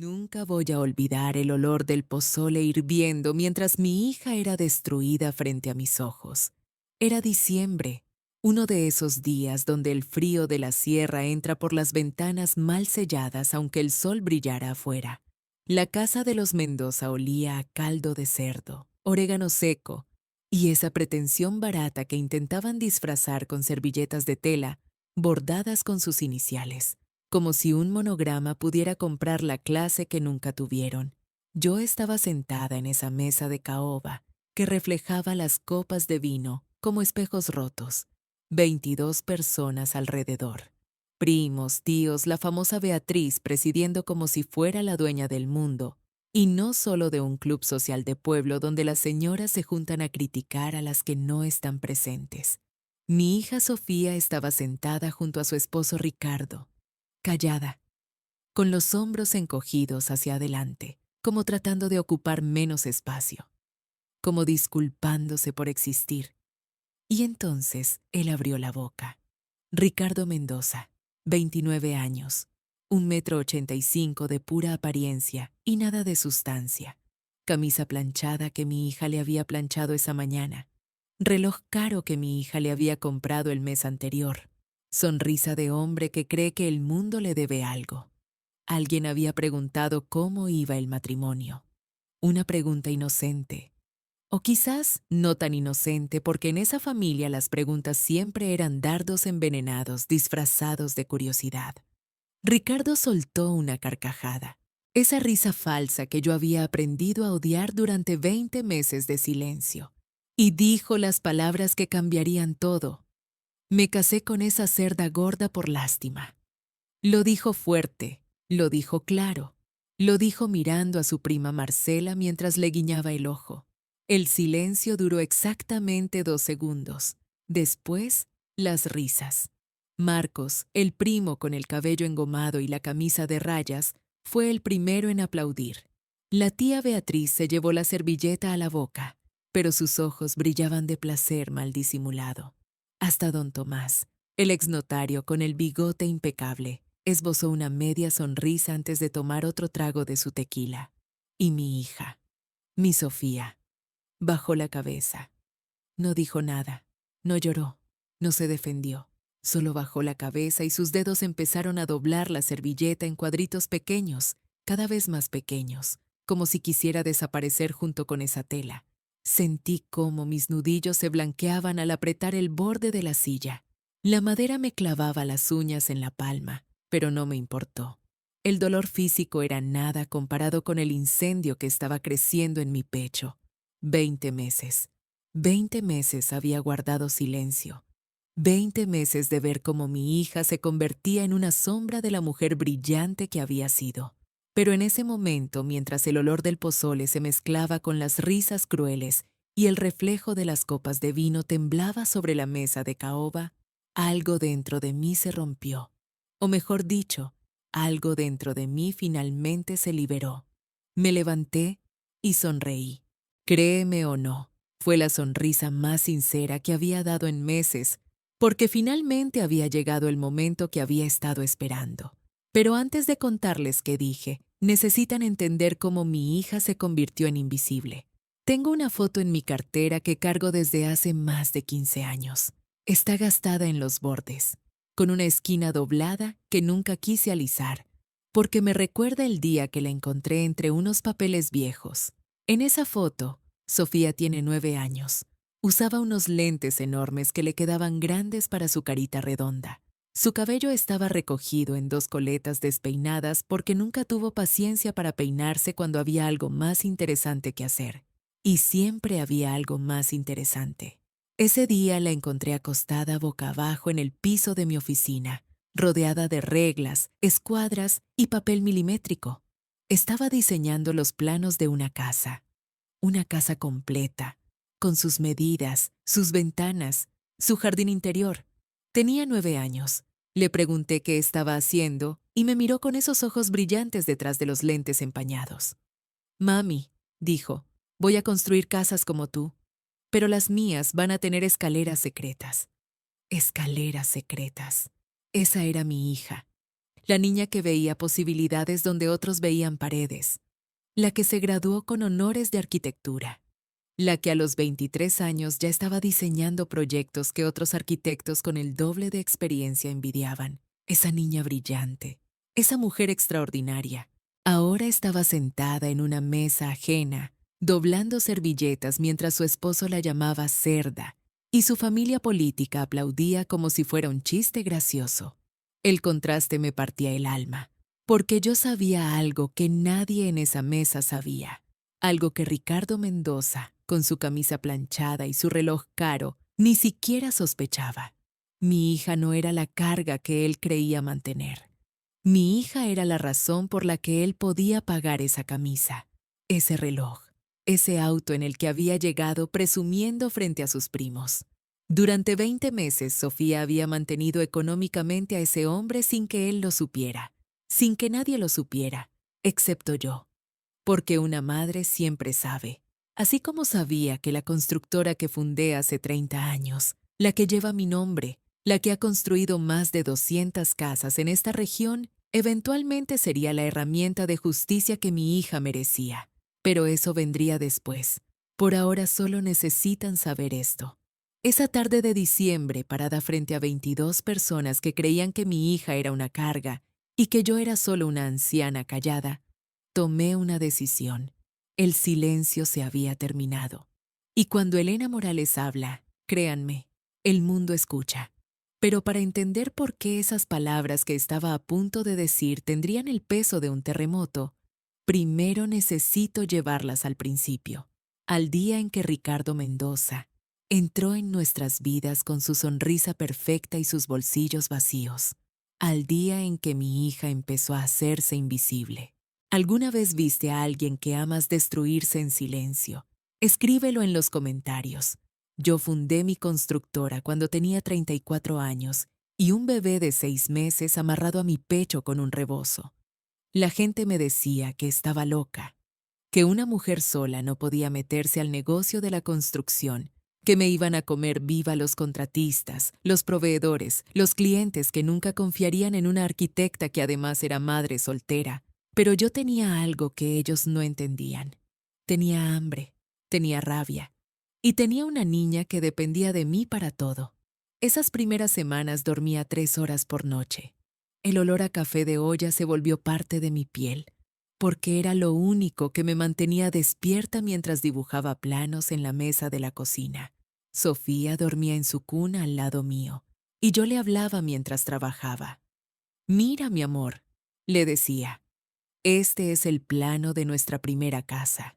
Nunca voy a olvidar el olor del pozole hirviendo mientras mi hija era destruida frente a mis ojos. Era diciembre, uno de esos días donde el frío de la sierra entra por las ventanas mal selladas aunque el sol brillara afuera. La casa de los Mendoza olía a caldo de cerdo, orégano seco y esa pretensión barata que intentaban disfrazar con servilletas de tela bordadas con sus iniciales, como si un monograma pudiera comprar la clase que nunca tuvieron. Yo estaba sentada en esa mesa de caoba que reflejaba las copas de vino como espejos rotos. 22 personas alrededor. Primos, tíos, la famosa Beatriz presidiendo como si fuera la dueña del mundo, y no solo de un club social de pueblo donde las señoras se juntan a criticar a las que no están presentes. Mi hija Sofía estaba sentada junto a su esposo Ricardo, callada, con los hombros encogidos hacia adelante, como tratando de ocupar menos espacio, como disculpándose por existir. Y entonces él abrió la boca. Ricardo Mendoza, 29 años, 1,85 m de pura apariencia y nada de sustancia. Camisa planchada que mi hija le había planchado esa mañana. Reloj caro que mi hija le había comprado el mes anterior. Sonrisa de hombre que cree que el mundo le debe algo. Alguien había preguntado cómo iba el matrimonio. Una pregunta inocente. O quizás no tan inocente porque en esa familia las preguntas siempre eran dardos envenenados disfrazados de curiosidad. Ricardo soltó una carcajada. Esa risa falsa que yo había aprendido a odiar durante 20 meses de silencio. Y dijo las palabras que cambiarían todo. Me casé con esa cerda gorda por lástima. Lo dijo fuerte, lo dijo claro, lo dijo mirando a su prima Marcela mientras le guiñaba el ojo. El silencio duró exactamente 2 segundos. Después, las risas. Marcos, el primo con el cabello engomado y la camisa de rayas, fue el primero en aplaudir. La tía Beatriz se llevó la servilleta a la boca, pero sus ojos brillaban de placer mal disimulado. Hasta don Tomás, el exnotario con el bigote impecable, esbozó una media sonrisa antes de tomar otro trago de su tequila. Y mi hija, mi Sofía, bajó la cabeza. No dijo nada, no lloró, no se defendió. Solo bajó la cabeza y sus dedos empezaron a doblar la servilleta en cuadritos pequeños, cada vez más pequeños, como si quisiera desaparecer junto con esa tela. Sentí cómo mis nudillos se blanqueaban al apretar el borde de la silla. La madera me clavaba las uñas en la palma, pero no me importó. El dolor físico era nada comparado con el incendio que estaba creciendo en mi pecho. 20 meses. 20 meses había guardado silencio. 20 meses de ver cómo mi hija se convertía en una sombra de la mujer brillante que había sido. Pero en ese momento, mientras el olor del pozole se mezclaba con las risas crueles y el reflejo de las copas de vino temblaba sobre la mesa de caoba, algo dentro de mí se rompió. O mejor dicho, algo dentro de mí finalmente se liberó. Me levanté y sonreí. Créeme o no, fue la sonrisa más sincera que había dado en meses, porque finalmente había llegado el momento que había estado esperando. Pero antes de contarles qué dije, necesitan entender cómo mi hija se convirtió en invisible. Tengo una foto en mi cartera que cargo desde hace más de 15 años. Está gastada en los bordes, con una esquina doblada que nunca quise alisar, porque me recuerda el día que la encontré entre unos papeles viejos. En esa foto, Sofía tiene 9 años. Usaba unos lentes enormes que le quedaban grandes para su carita redonda. Su cabello estaba recogido en 2 coletas despeinadas porque nunca tuvo paciencia para peinarse cuando había algo más interesante que hacer. Y siempre había algo más interesante. Ese día la encontré acostada boca abajo en el piso de mi oficina, rodeada de reglas, escuadras y papel milimétrico. Estaba diseñando los planos de una casa completa, con sus medidas, sus ventanas, su jardín interior. Tenía 9 años. Le pregunté qué estaba haciendo y me miró con esos ojos brillantes detrás de los lentes empañados. Mami, dijo, voy a construir casas como tú, pero las mías van a tener escaleras secretas. Escaleras secretas. Esa era mi hija. la niña que veía posibilidades donde otros veían paredes, la que se graduó con honores de arquitectura, la que a los 23 años ya estaba diseñando proyectos que otros arquitectos con el doble de experiencia envidiaban. Esa niña brillante, esa mujer extraordinaria, ahora estaba sentada en una mesa ajena, doblando servilletas mientras su esposo la llamaba cerda, y su familia política aplaudía como si fuera un chiste gracioso. El contraste me partía el alma, porque yo sabía algo que nadie en esa mesa sabía, algo que Ricardo Mendoza, con su camisa planchada y su reloj caro, ni siquiera sospechaba. Mi hija no era la carga que él creía mantener. Mi hija era la razón por la que él podía pagar esa camisa, ese reloj, ese auto en el que había llegado presumiendo frente a sus primos. Durante 20 meses, Sofía había mantenido económicamente a ese hombre sin que él lo supiera, sin que nadie lo supiera, excepto yo. Porque una madre siempre sabe, así como sabía que la constructora que fundé hace 30 años, la que lleva mi nombre, la que ha construido más de 200 casas en esta región, eventualmente sería la herramienta de justicia que mi hija merecía. Pero eso vendría después. Por ahora solo necesitan saber esto. Esa tarde de diciembre, parada frente a 22 personas que creían que mi hija era una carga y que yo era solo una anciana callada, tomé una decisión. El silencio se había terminado. Y cuando Elena Morales habla, créanme, el mundo escucha. Pero para entender por qué esas palabras que estaba a punto de decir tendrían el peso de un terremoto, primero necesito llevarlas al principio, al día en que Ricardo Mendoza entró en nuestras vidas con su sonrisa perfecta y sus bolsillos vacíos, al día en que mi hija empezó a hacerse invisible. ¿Alguna vez viste a alguien que amas destruirse en silencio? Escríbelo en los comentarios. Yo fundé mi constructora cuando tenía 34 años y un bebé de 6 meses amarrado a mi pecho con un rebozo. La gente me decía que estaba loca, que una mujer sola no podía meterse al negocio de la construcción, que me iban a comer viva los contratistas, los proveedores, los clientes que nunca confiarían en una arquitecta que además era madre soltera. Pero yo tenía algo que ellos no entendían. Tenía hambre, tenía rabia, y tenía una niña que dependía de mí para todo. Esas primeras semanas dormía 3 horas por noche. El olor a café de olla se volvió parte de mi piel, porque era lo único que me mantenía despierta mientras dibujaba planos en la mesa de la cocina. Sofía dormía en su cuna al lado mío, y yo le hablaba mientras trabajaba. «Mira, mi amor», le decía, «este es el plano de nuestra primera casa.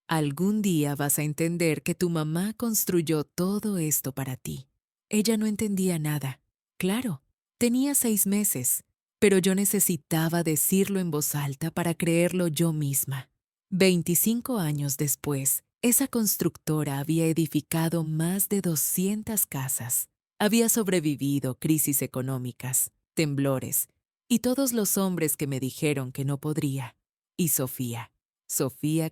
Algún día vas a entender que tu mamá construyó todo esto para ti». Ella no entendía nada. Claro, tenía 6 meses, pero yo necesitaba decirlo en voz alta para creerlo yo misma. 25 años después, esa constructora había edificado más de 200 casas. Había sobrevivido crisis económicas, temblores, y todos los hombres que me dijeron que no podría. Y Sofía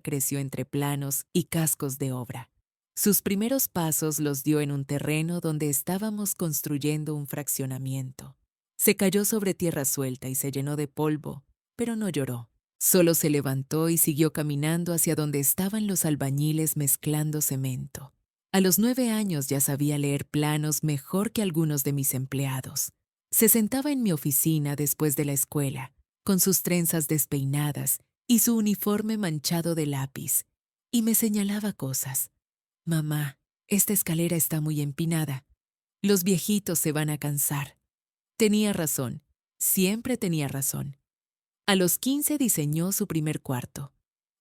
creció entre planos y cascos de obra. Sus primeros pasos los dio en un terreno donde estábamos construyendo un fraccionamiento. Se cayó sobre tierra suelta y se llenó de polvo, pero no lloró. Solo se levantó y siguió caminando hacia donde estaban los albañiles mezclando cemento. A los 9 años ya sabía leer planos mejor que algunos de mis empleados. Se sentaba en mi oficina después de la escuela, con sus trenzas despeinadas y su uniforme manchado de lápiz, y me señalaba cosas. «Mamá, esta escalera está muy empinada. Los viejitos se van a cansar». Tenía razón, siempre tenía razón. A los 15 diseñó su primer cuarto.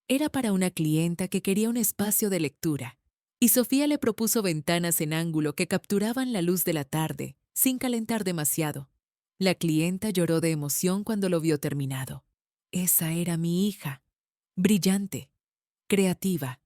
Era para una clienta que quería un espacio de lectura, y Sofía le propuso ventanas en ángulo que capturaban la luz de la tarde, sin calentar demasiado. La clienta lloró de emoción cuando lo vio terminado. Esa era mi hija, brillante, creativa,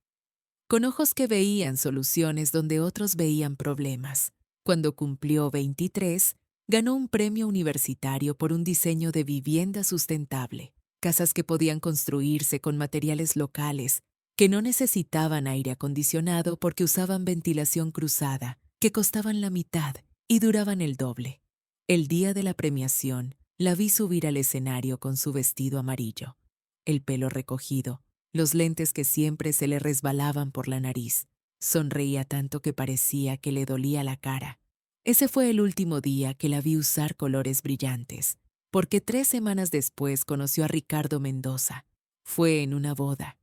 con ojos que veían soluciones donde otros veían problemas. Cuando cumplió 23, ganó un premio universitario por un diseño de vivienda sustentable, casas que podían construirse con materiales locales, que no necesitaban aire acondicionado porque usaban ventilación cruzada, que costaban la mitad y duraban el doble. El día de la premiación, La vi subir al escenario con su vestido amarillo, el pelo recogido, los lentes que siempre se le resbalaban por la nariz. Sonreía tanto que parecía que le dolía la cara. Ese fue el último día que la vi usar colores brillantes, porque 3 semanas después conoció a Ricardo Mendoza. Fue en una boda.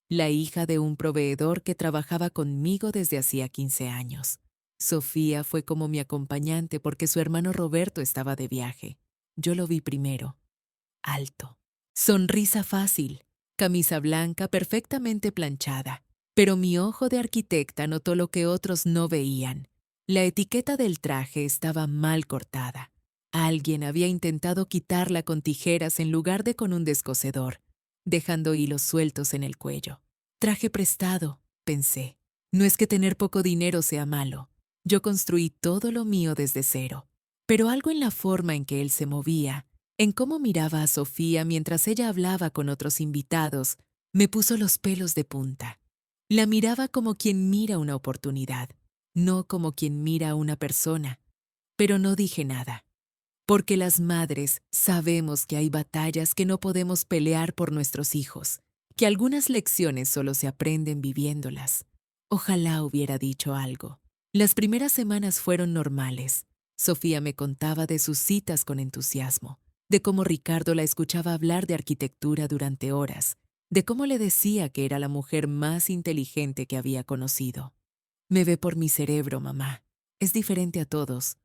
La hija de un proveedor que trabajaba conmigo desde hacía 15 años. Sofía fue como mi acompañante porque su hermano Roberto estaba de viaje. Yo lo vi primero. Alto. Sonrisa fácil. Camisa blanca perfectamente planchada. Pero mi ojo de arquitecta notó lo que otros no veían. La etiqueta del traje estaba mal cortada. Alguien había intentado quitarla con tijeras en lugar de con un descosedor, dejando hilos sueltos en el cuello. Traje prestado, pensé. No es que tener poco dinero sea malo. Yo construí todo lo mío desde cero. Pero algo en la forma en que él se movía, en cómo miraba a Sofía mientras ella hablaba con otros invitados, me puso los pelos de punta. La miraba como quien mira una oportunidad, no como quien mira a una persona. Pero no dije nada. Porque las madres sabemos que hay batallas que no podemos pelear por nuestros hijos, que algunas lecciones solo se aprenden viviéndolas. Ojalá hubiera dicho algo. Las primeras semanas fueron normales. Sofía me contaba de sus citas con entusiasmo, de cómo Ricardo la escuchaba hablar de arquitectura durante horas, de cómo le decía que era la mujer más inteligente que había conocido. Me ve por mi cerebro, mamá. Es diferente a todos.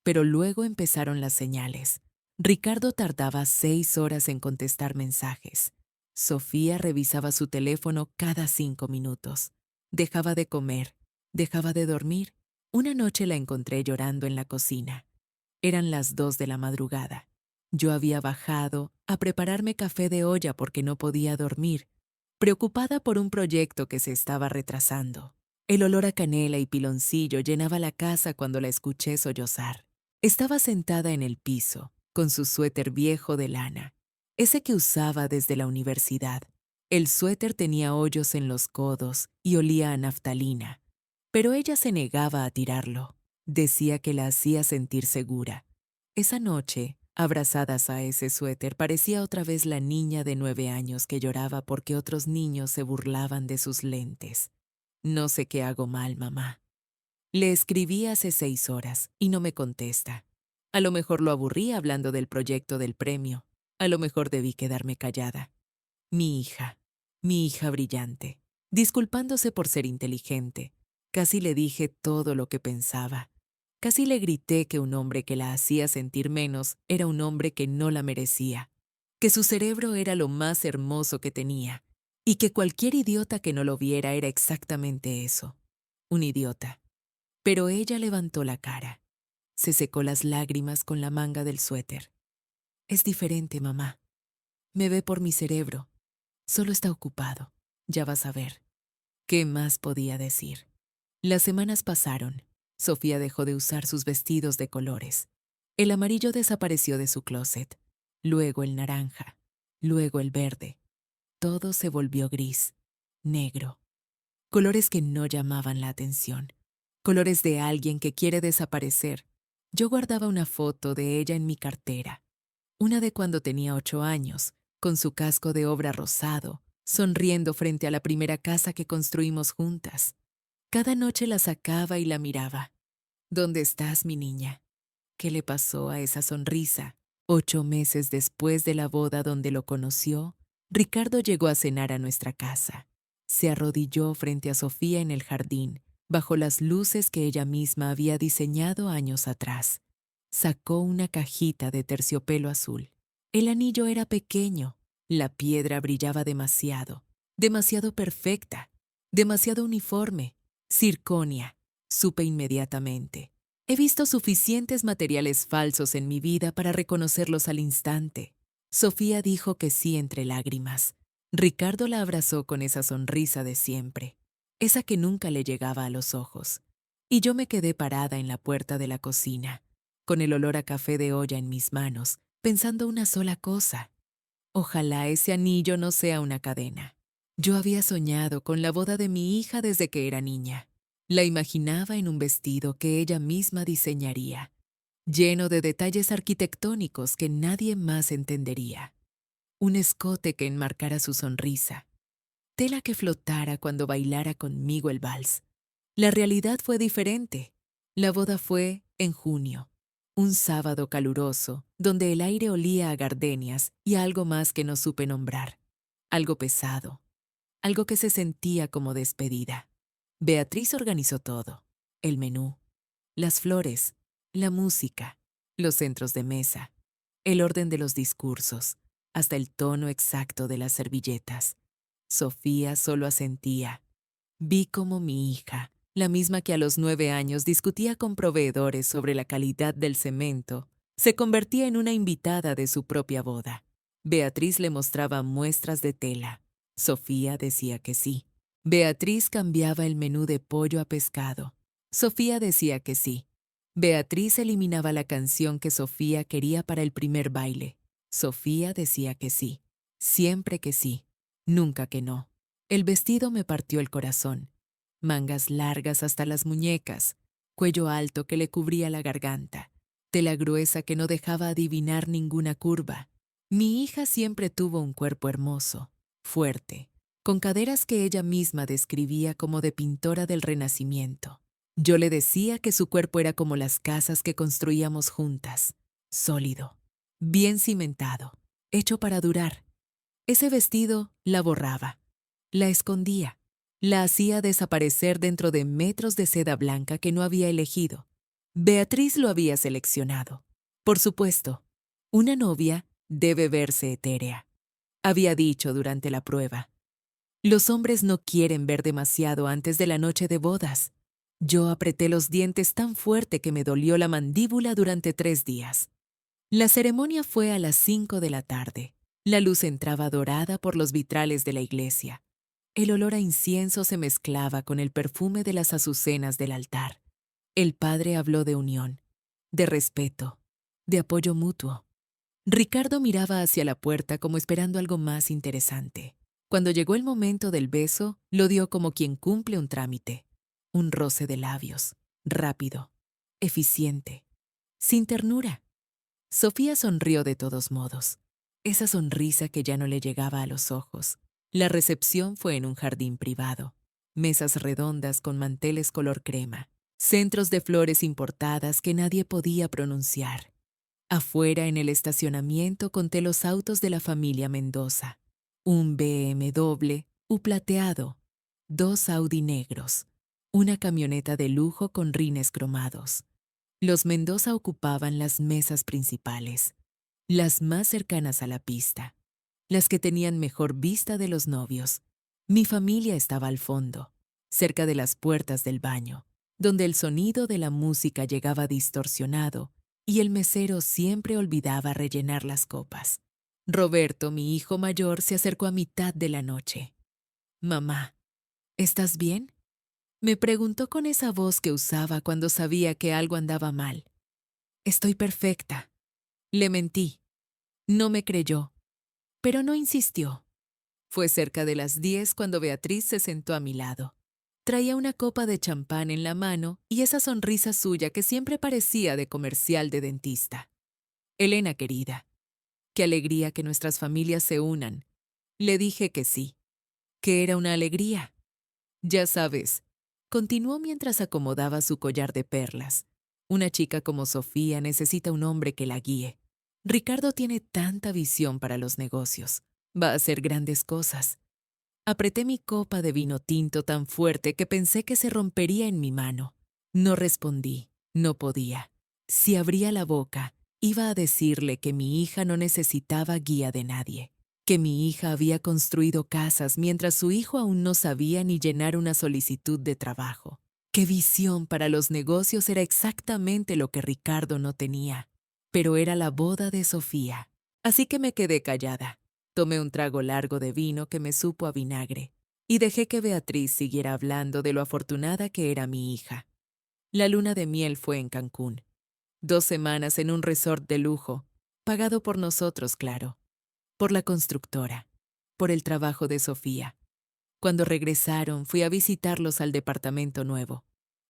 Pero luego empezaron las señales. Ricardo tardaba 6 horas en contestar mensajes. Sofía revisaba su teléfono cada 5 minutos. Dejaba de comer, dejaba de dormir. Una noche la encontré llorando en la cocina. Eran las 2 de la madrugada. Yo había bajado a prepararme café de olla porque no podía dormir, preocupada por un proyecto que se estaba retrasando. El olor a canela y piloncillo llenaba la casa cuando la escuché sollozar. Estaba sentada en el piso, con su suéter viejo de lana, ese que usaba desde la universidad. El suéter tenía hoyos en los codos y olía a naftalina, pero ella se negaba a tirarlo. Decía que la hacía sentir segura. Esa noche, abrazadas a ese suéter, parecía otra vez la niña de 9 años que lloraba porque otros niños se burlaban de sus lentes. No sé qué hago mal, mamá. Le escribí hace 6 horas y no me contesta. A lo mejor lo aburrí hablando del proyecto del premio. A lo mejor debí quedarme callada. Mi hija brillante, disculpándose por ser inteligente. Casi le dije todo lo que pensaba. Casi le grité que un hombre que la hacía sentir menos era un hombre que no la merecía, que su cerebro era lo más hermoso que tenía y que cualquier idiota que no lo viera era exactamente eso, un idiota. Pero ella levantó la cara. Se secó las lágrimas con la manga del suéter. Es diferente, mamá. Me ve por mi cerebro. Solo está ocupado. Ya vas a ver. ¿Qué más podía decir? Las semanas pasaron. Sofía dejó de usar sus vestidos de colores. El amarillo desapareció de su closet. Luego el naranja. Luego el verde. Todo se volvió gris, negro. Colores que no llamaban la atención. Colores de alguien que quiere desaparecer. Yo guardaba una foto de ella en mi cartera. Una de cuando tenía 8 años, con su casco de obra rosado, sonriendo frente a la primera casa que construimos juntas. Cada noche la sacaba y la miraba. ¿Dónde estás, mi niña? ¿Qué le pasó a esa sonrisa? 8 meses después de la boda donde lo conoció, Ricardo llegó a cenar a nuestra casa. Se arrodilló frente a Sofía en el jardín, bajo las luces que ella misma había diseñado años atrás. Sacó una cajita de terciopelo azul. El anillo era pequeño, la piedra brillaba demasiado, demasiado perfecta, demasiado uniforme. Circonia, supe inmediatamente. He visto suficientes materiales falsos en mi vida para reconocerlos al instante. Sofía dijo que sí entre lágrimas. Ricardo la abrazó con esa sonrisa de siempre, esa que nunca le llegaba a los ojos. Y yo me quedé parada en la puerta de la cocina, con el olor a café de olla en mis manos, pensando una sola cosa. Ojalá ese anillo no sea una cadena. Yo había soñado con la boda de mi hija desde que era niña. La imaginaba en un vestido que ella misma diseñaría. lleno de detalles arquitectónicos que nadie más entendería. Un escote que enmarcara su sonrisa, tela que flotara cuando bailara conmigo el vals. La realidad fue diferente. La boda fue en junio, un sábado caluroso, donde el aire olía a gardenias y a algo más que no supe nombrar. Algo pesado, algo que se sentía como despedida. Beatriz organizó todo: el menú, las flores, la música, los centros de mesa, el orden de los discursos, hasta el tono exacto de las servilletas. Sofía solo asentía. Vi como mi hija, la misma que a los 9 años discutía con proveedores sobre la calidad del cemento, se convertía en una invitada de su propia boda. Beatriz le mostraba muestras de tela. Sofía decía que sí. Beatriz cambiaba el menú de pollo a pescado. Sofía decía que sí. Beatriz eliminaba la canción que Sofía quería para el primer baile. Sofía decía que sí. Siempre que sí. Nunca que no. El vestido me partió el corazón. Mangas largas hasta las muñecas, cuello alto que le cubría la garganta, tela gruesa que no dejaba adivinar ninguna curva. Mi hija siempre tuvo un cuerpo hermoso, fuerte, con caderas que ella misma describía como de pintora del Renacimiento. Yo le decía que su cuerpo era como las casas que construíamos juntas, sólido, bien cimentado, hecho para durar. Ese vestido la borraba, la escondía, la hacía desaparecer dentro de metros de seda blanca que no había elegido. Beatriz lo había seleccionado. Por supuesto, una novia debe verse etérea, había dicho durante la prueba. Los hombres no quieren ver demasiado antes de la noche de bodas. Yo apreté los dientes tan fuerte que me dolió la mandíbula durante 3 días. La ceremonia fue a las 5 de la tarde. La luz entraba dorada por los vitrales de la iglesia. El olor a incienso se mezclaba con el perfume de las azucenas del altar. El padre habló de unión, de respeto, de apoyo mutuo. Ricardo miraba hacia la puerta como esperando algo más interesante. Cuando llegó el momento del beso, lo dio como quien cumple un trámite. Un roce de labios, rápido, eficiente, sin ternura. Sofía sonrió de todos modos, esa sonrisa que ya no le llegaba a los ojos. La recepción fue en un jardín privado. Mesas redondas con manteles color crema, centros de flores importadas que nadie podía pronunciar. Afuera, en el estacionamiento, conté los autos de la familia Mendoza. Un BMW plateado, 2 Audi negros, una camioneta de lujo con rines cromados. Los Mendoza ocupaban las mesas principales, las más cercanas a la pista, las que tenían mejor vista de los novios. Mi familia estaba al fondo, cerca de las puertas del baño, donde el sonido de la música llegaba distorsionado y el mesero siempre olvidaba rellenar las copas. Roberto, mi hijo mayor, se acercó a mitad de la noche. «Mamá, ¿estás bien?», me preguntó con esa voz que usaba cuando sabía que algo andaba mal. «Estoy perfecta». Le mentí. No me creyó, pero no insistió. Fue cerca de las 10 cuando Beatriz se sentó a mi lado. Traía una copa de champán en la mano y esa sonrisa suya que siempre parecía de comercial de dentista. «Elena, querida, qué alegría que nuestras familias se unan». Le dije que sí, que era una alegría. «Ya sabes», continuó mientras acomodaba su collar de perlas. «Una chica como Sofía necesita un hombre que la guíe. Ricardo tiene tanta visión para los negocios. Va a hacer grandes cosas». Apreté mi copa de vino tinto tan fuerte que pensé que se rompería en mi mano. No respondí, no podía. Si abría la boca, iba a decirle que mi hija no necesitaba guía de nadie, que mi hija había construido casas mientras su hijo aún no sabía ni llenar una solicitud de trabajo, que visión para los negocios era exactamente lo que Ricardo no tenía. Pero era la boda de Sofía, así que me quedé callada. Tomé un trago largo de vino que me supo a vinagre y dejé que Beatriz siguiera hablando de lo afortunada que era mi hija. La luna de miel fue en Cancún. 2 semanas en un resort de lujo, pagado por nosotros, claro, por la constructora, por el trabajo de Sofía. Cuando regresaron, fui a visitarlos al departamento nuevo.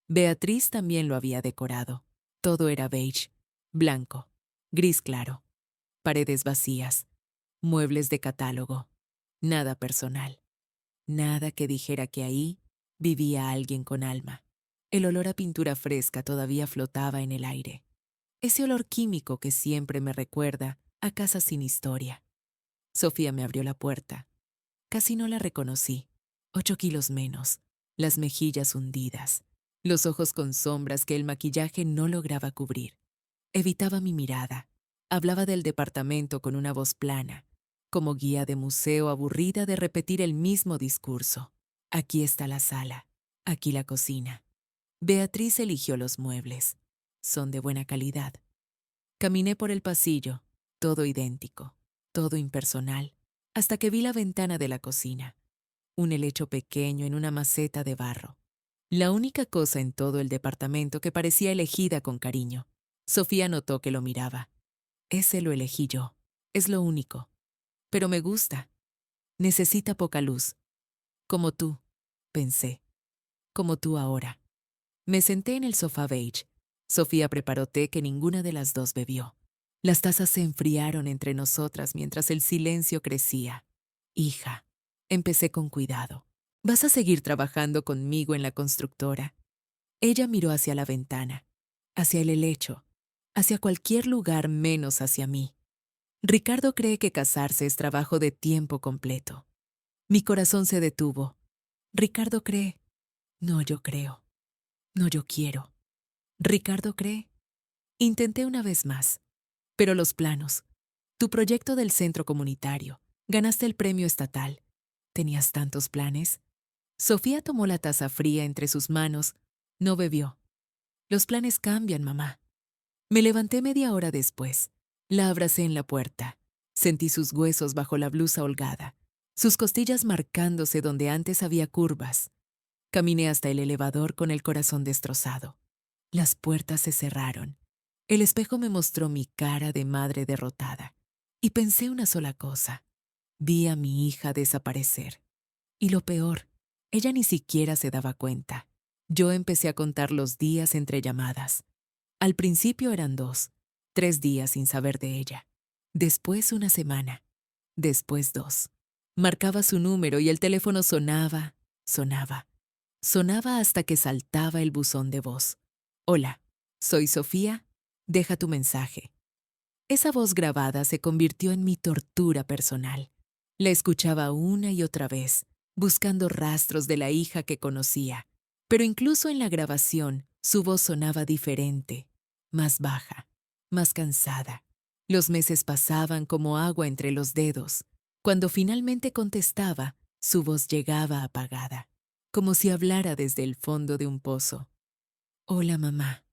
Beatriz también lo había decorado. Todo era beige, Blanco, gris claro, paredes vacías, muebles de catálogo, nada personal, nada que dijera que ahí vivía alguien con alma. El olor a pintura fresca todavía flotaba en el aire. Ese olor químico que siempre me recuerda a casas sin historia. Sofía me abrió la puerta. Casi no la reconocí. 8 kilos menos, las mejillas hundidas, los ojos con sombras que el maquillaje no lograba cubrir. Evitaba mi mirada. Hablaba del departamento con una voz plana, como guía de museo aburrida de repetir el mismo discurso. Aquí está la sala, aquí la cocina. Beatriz eligió los muebles. Son de buena calidad. Caminé por el pasillo, todo idéntico, todo impersonal, hasta que vi la ventana de la cocina. Un helecho pequeño en una maceta de barro. La única cosa en todo el departamento que parecía elegida con cariño. Sofía notó que lo miraba. Ese lo elegí yo. Es lo único. Pero me gusta. Necesita poca luz. Como tú, pensé. Como tú ahora. Me senté en el sofá beige. Sofía preparó té que ninguna de las dos bebió. Las tazas se enfriaron entre nosotras mientras el silencio crecía. Hija, empecé con cuidado. ¿Vas a seguir trabajando conmigo en la constructora? Ella miró hacia la ventana, hacia el helecho, hacia cualquier lugar menos hacia mí. Ricardo cree que casarse es trabajo de tiempo completo. Mi corazón se detuvo. Ricardo cree. No, yo creo. No, yo quiero. Ricardo cree. Intenté una vez más. Pero los planos. Tu proyecto del centro comunitario. Ganaste el premio estatal. ¿Tenías tantos planes? Sofía tomó la taza fría entre sus manos. No bebió. Los planes cambian, mamá. Me levanté media hora después. La abracé en la puerta. Sentí sus huesos bajo la blusa holgada, sus costillas marcándose donde antes había curvas. Caminé hasta el elevador con el corazón destrozado. Las puertas se cerraron. El espejo me mostró mi cara de madre derrotada. Y pensé una sola cosa. Vi a mi hija desaparecer. Y lo peor, ella ni siquiera se daba cuenta. Yo empecé a contar los días entre llamadas. Al principio eran 2, 3 días sin saber de ella. Después una semana. Después 2. Marcaba su número y el teléfono sonaba, sonaba. Sonaba hasta que saltaba el buzón de voz. Hola, soy Sofía. Deja tu mensaje. Esa voz grabada se convirtió en mi tortura personal. La escuchaba una y otra vez, buscando rastros de la hija que conocía. Pero incluso en la grabación, su voz sonaba diferente, más baja, más cansada. Los meses pasaban como agua entre los dedos. Cuando finalmente contestaba, su voz llegaba apagada, como si hablara desde el fondo de un pozo. Hola, mamá.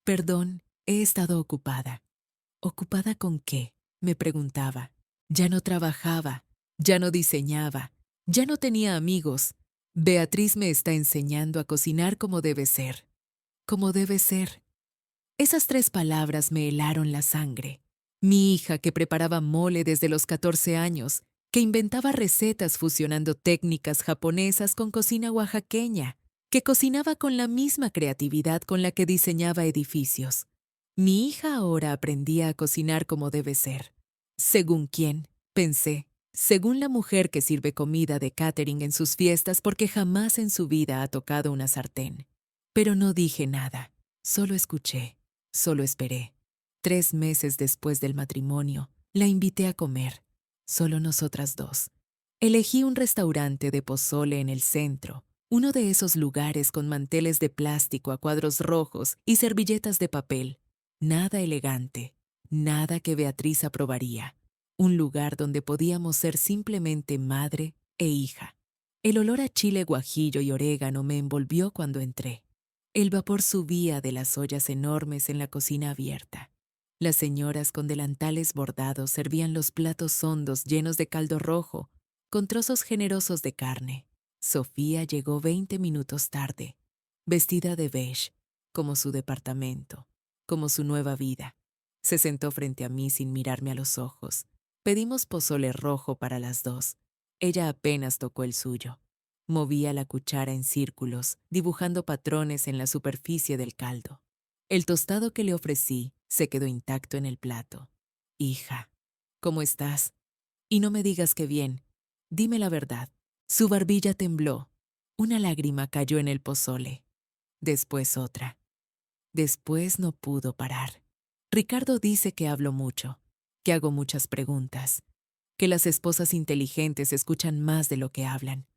Perdón, he estado ocupada. ¿Ocupada con qué?, me preguntaba. Ya no trabajaba, ya no diseñaba, ya no tenía amigos. Beatriz me está enseñando a cocinar como debe ser. Como debe ser. Esas 3 palabras me helaron la sangre. Mi hija que preparaba mole desde los 14 años, que inventaba recetas fusionando técnicas japonesas con cocina oaxaqueña, que cocinaba con la misma creatividad con la que diseñaba edificios. Mi hija ahora aprendía a cocinar como debe ser. ¿Según quién?, pensé. Según la mujer que sirve comida de catering en sus fiestas porque jamás en su vida ha tocado una sartén. Pero no dije nada, solo escuché, solo esperé. 3 meses después del matrimonio, la invité a comer, solo nosotras dos. Elegí un restaurante de pozole en el centro, uno de esos lugares con manteles de plástico a cuadros rojos y servilletas de papel. Nada elegante, nada que Beatriz aprobaría. Un lugar donde podíamos ser simplemente madre e hija. El olor a chile guajillo y orégano me envolvió cuando entré. El vapor subía de las ollas enormes en la cocina abierta. Las señoras con delantales bordados servían los platos hondos llenos de caldo rojo, con trozos generosos de carne. Sofía llegó 20 minutos tarde, vestida de beige, como su departamento, como su nueva vida. Se sentó frente a mí sin mirarme a los ojos. Pedimos pozole rojo para las 2. Ella apenas tocó el suyo. Movía la cuchara en círculos, dibujando patrones en la superficie del caldo. El tostado que le ofrecí se quedó intacto en el plato. Hija, ¿cómo estás? Y no me digas que bien. Dime la verdad. Su barbilla tembló. Una lágrima cayó en el pozole. Después otra. Después no pudo parar. Ricardo dice que hablo mucho, que hago muchas preguntas, que las esposas inteligentes escuchan más de lo que hablan.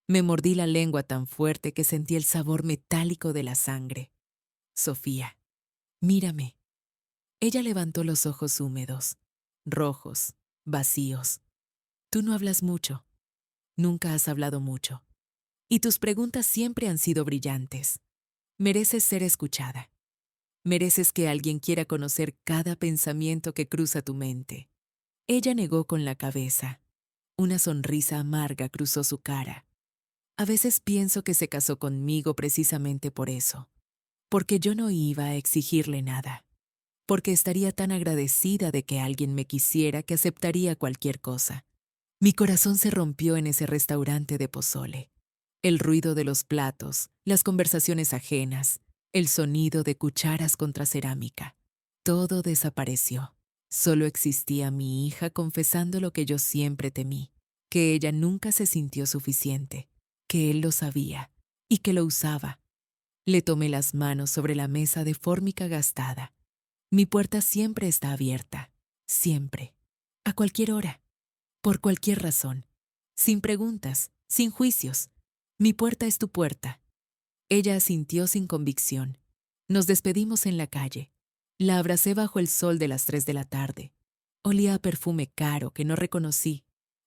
Me mordí la lengua tan fuerte que sentí el sabor metálico de la sangre. Sofía, mírame. Ella levantó los ojos húmedos, rojos, vacíos. Tú no hablas mucho. Nunca has hablado mucho. Y tus preguntas siempre han sido brillantes. Mereces ser escuchada. Mereces que alguien quiera conocer cada pensamiento que cruza tu mente. Ella negó con la cabeza. Una sonrisa amarga cruzó su cara. A veces pienso que se casó conmigo precisamente por eso. Porque yo no iba a exigirle nada. Porque estaría tan agradecida de que alguien me quisiera que aceptaría cualquier cosa. Mi corazón se rompió en ese restaurante de pozole. El ruido de los platos, las conversaciones ajenas, el sonido de cucharas contra cerámica. Todo desapareció. Solo existía mi hija confesando lo que yo siempre temí, que ella nunca se sintió suficiente, que él lo sabía y que lo usaba. Le tomé las manos sobre la mesa de fórmica gastada. Mi puerta siempre está abierta, siempre, a cualquier hora, por cualquier razón, sin preguntas, sin juicios. Mi puerta es tu puerta. Ella asintió sin convicción. Nos despedimos en la calle. La abracé bajo el sol de las 3 de la tarde. Olía a perfume caro que no reconocí,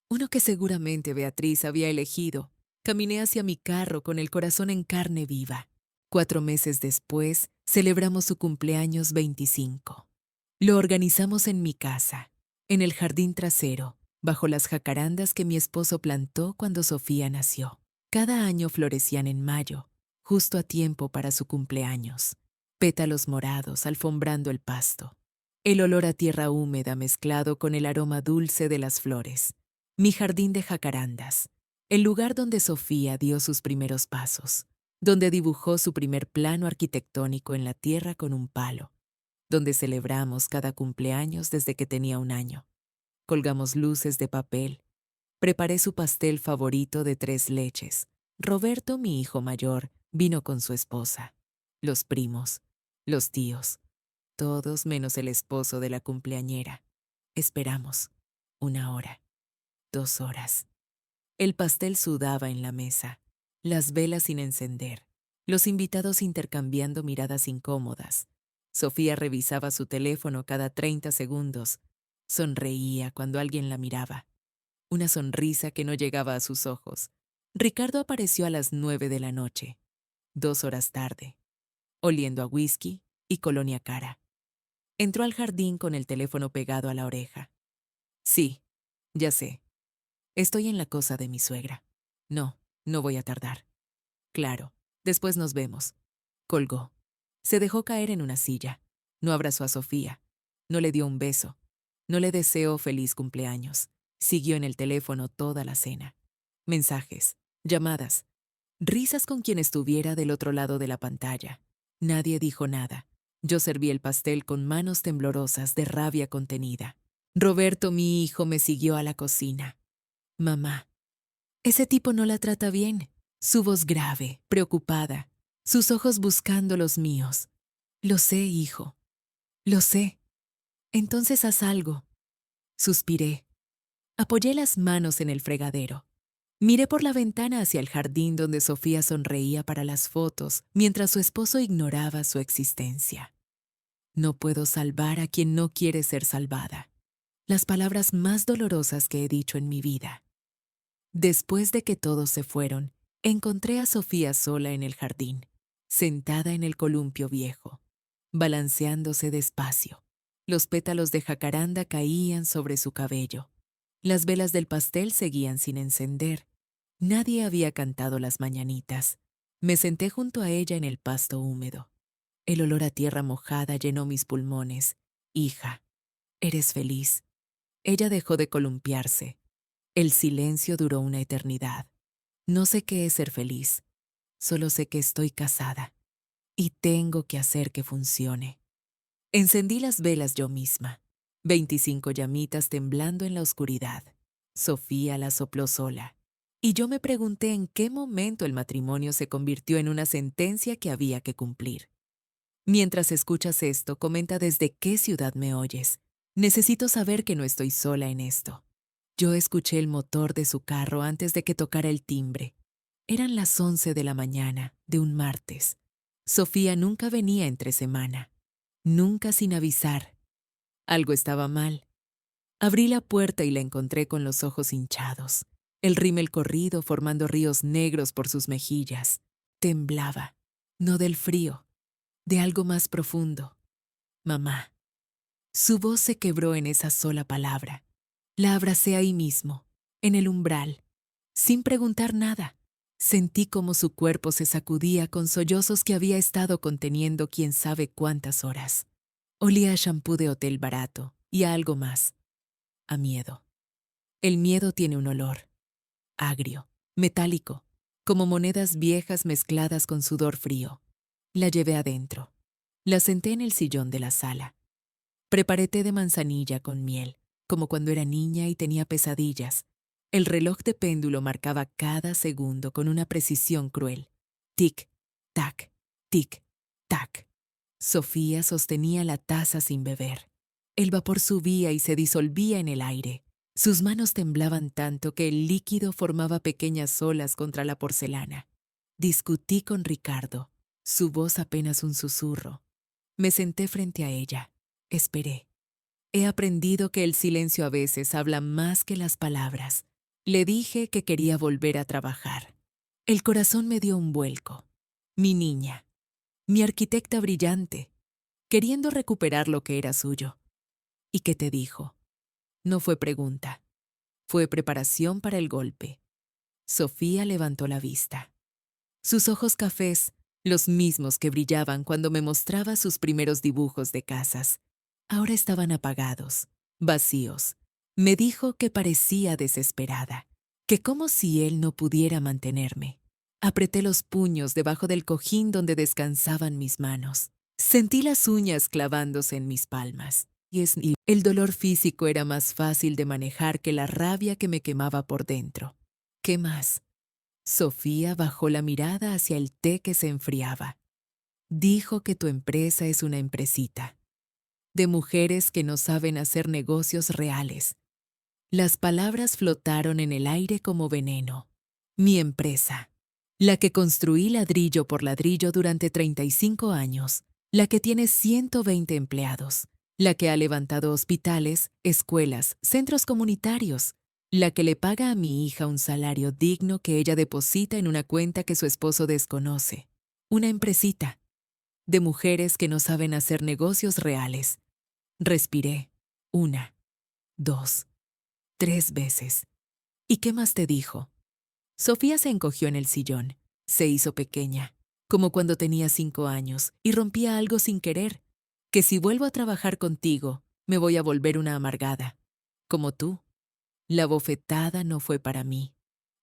uno que seguramente Beatriz había elegido. Caminé hacia mi carro con el corazón en carne viva. 4 meses después, celebramos su cumpleaños 25. Lo organizamos en mi casa, en el jardín trasero, bajo las jacarandas que mi esposo plantó cuando Sofía nació. Cada año florecían en mayo, justo a tiempo para su cumpleaños. Pétalos morados alfombrando el pasto. El olor a tierra húmeda mezclado con el aroma dulce de las flores. Mi jardín de jacarandas. El lugar donde Sofía dio sus primeros pasos. Donde dibujó su primer plano arquitectónico en la tierra con un palo. Donde celebramos cada cumpleaños desde que tenía 1 año. Colgamos luces de papel. Preparé su pastel favorito de 3 leches. Roberto, mi hijo mayor, vino con su esposa. Los primos, los tíos, todos menos el esposo de la cumpleañera. Esperamos 1 hora, 2 horas. El pastel sudaba en la mesa, las velas sin encender, los invitados intercambiando miradas incómodas. Sofía revisaba su teléfono cada 30 segundos. Sonreía cuando alguien la miraba. Una sonrisa que no llegaba a sus ojos. Ricardo apareció a las 9 de la noche, 2 horas tarde, oliendo a whisky y colonia cara. Entró al jardín con el teléfono pegado a la oreja. Sí, ya sé. Estoy en la cosa de mi suegra. No, no voy a tardar. Claro, después nos vemos. Colgó. Se dejó caer en una silla. No abrazó a Sofía. No le dio un beso. No le deseó feliz cumpleaños. Siguió en el teléfono toda la cena. Mensajes, llamadas, risas con quien estuviera del otro lado de la pantalla. Nadie dijo nada. Yo serví el pastel con manos temblorosas de rabia contenida. Roberto, mi hijo, me siguió a la cocina. Mamá, ese tipo no la trata bien. Su voz grave, preocupada, sus ojos buscando los míos. Lo sé, hijo. Lo sé. Entonces haz algo. Suspiré. Apoyé las manos en el fregadero. Miré por la ventana hacia el jardín donde Sofía sonreía para las fotos mientras su esposo ignoraba su existencia. No puedo salvar a quien no quiere ser salvada. Las palabras más dolorosas que he dicho en mi vida. Después de que todos se fueron, encontré a Sofía sola en el jardín, sentada en el columpio viejo, balanceándose despacio. Los pétalos de jacaranda caían sobre su cabello. Las velas del pastel seguían sin encender. Nadie había cantado las mañanitas. Me senté junto a ella en el pasto húmedo. El olor a tierra mojada llenó mis pulmones. Hija, ¿eres feliz? Ella dejó de columpiarse. El silencio duró una eternidad. No sé qué es ser feliz. Solo sé que estoy casada. y tengo que hacer que funcione. Encendí las velas yo misma, 25 llamitas temblando en la oscuridad. Sofía las sopló sola. Y yo me pregunté en qué momento el matrimonio se convirtió en una sentencia que había que cumplir. Mientras escuchas esto, comenta desde qué ciudad me oyes. Necesito saber que no estoy sola en esto. Yo escuché el motor de su carro antes de que tocara el timbre. Eran las 11 de la mañana de un martes. Sofía nunca venía entre semana. Nunca sin avisar. Algo estaba mal. Abrí la puerta y la encontré con los ojos hinchados, el rímel corrido formando ríos negros por sus mejillas. Temblaba, no del frío, de algo más profundo. Mamá. Su voz se quebró en esa sola palabra. La abracé ahí mismo, en el umbral, sin preguntar nada. Sentí como su cuerpo se sacudía con sollozos que había estado conteniendo quién sabe cuántas horas. Olía a shampoo de hotel barato y a algo más, a miedo. El miedo tiene un olor, agrio, metálico, como monedas viejas mezcladas con sudor frío. La llevé adentro. La senté en el sillón de la sala. Preparé té de manzanilla con miel, como cuando era niña y tenía pesadillas. El reloj de péndulo marcaba cada segundo con una precisión cruel. Tic, tac, tic, tac. Sofía sostenía la taza sin beber. El vapor subía y se disolvía en el aire. Sus manos temblaban tanto que el líquido formaba pequeñas olas contra la porcelana. Discutí con Ricardo, su voz apenas un susurro. Me senté frente a ella. Esperé. He aprendido que el silencio a veces habla más que las palabras. Le dije que quería volver a trabajar. El corazón me dio un vuelco. Mi niña, mi arquitecta brillante, queriendo recuperar lo que era suyo. ¿Y qué te dijo? No fue pregunta. Fue preparación para el golpe. Sofía levantó la vista. Sus ojos cafés, los mismos que brillaban cuando me mostraba sus primeros dibujos de casas, ahora estaban apagados, vacíos. Me dijo que parecía desesperada, que como si él no pudiera mantenerme. Apreté los puños debajo del cojín donde descansaban mis manos. Sentí las uñas clavándose en mis palmas. Y el dolor físico era más fácil de manejar que la rabia que me quemaba por dentro. ¿Qué más? Sofía bajó la mirada hacia el té que se enfriaba. Dijo que tu empresa es una empresita, de mujeres que no saben hacer negocios reales. Las palabras flotaron en el aire como veneno. Mi empresa, la que construí ladrillo por ladrillo durante 35 años, la que tiene 120 empleados, la que ha levantado hospitales, escuelas, centros comunitarios, la que le paga a mi hija un salario digno que ella deposita en una cuenta que su esposo desconoce. Una empresita, de mujeres que no saben hacer negocios reales. Respiré. 1, 2, 3 veces. ¿Y qué más te dijo? Sofía se encogió en el sillón. Se hizo pequeña, como cuando tenía 5 años, y rompía algo sin querer. Que si vuelvo a trabajar contigo, me voy a volver una amargada. Como tú. La bofetada no fue para mí.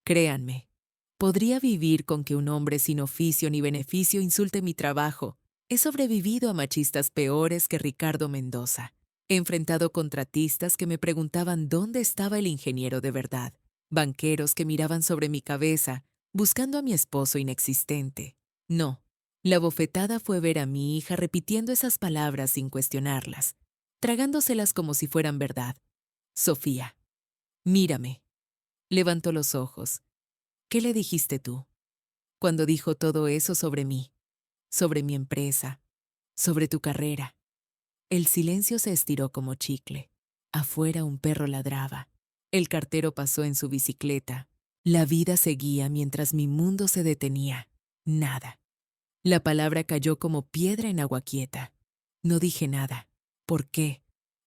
Créanme, podría vivir con que un hombre sin oficio ni beneficio insulte mi trabajo. He sobrevivido a machistas peores que Ricardo Mendoza. He enfrentado contratistas que me preguntaban dónde estaba el ingeniero de verdad. Banqueros que miraban sobre mi cabeza, buscando a mi esposo inexistente. No, la bofetada fue ver a mi hija repitiendo esas palabras sin cuestionarlas, tragándoselas como si fueran verdad. Sofía, mírame. Levantó los ojos. ¿Qué le dijiste tú? Cuando dijo todo eso sobre mí, sobre mi empresa, sobre tu carrera. El silencio se estiró como chicle. Afuera un perro ladraba. El cartero pasó en su bicicleta. La vida seguía mientras mi mundo se detenía. Nada. La palabra cayó como piedra en agua quieta. No dije nada. ¿Por qué?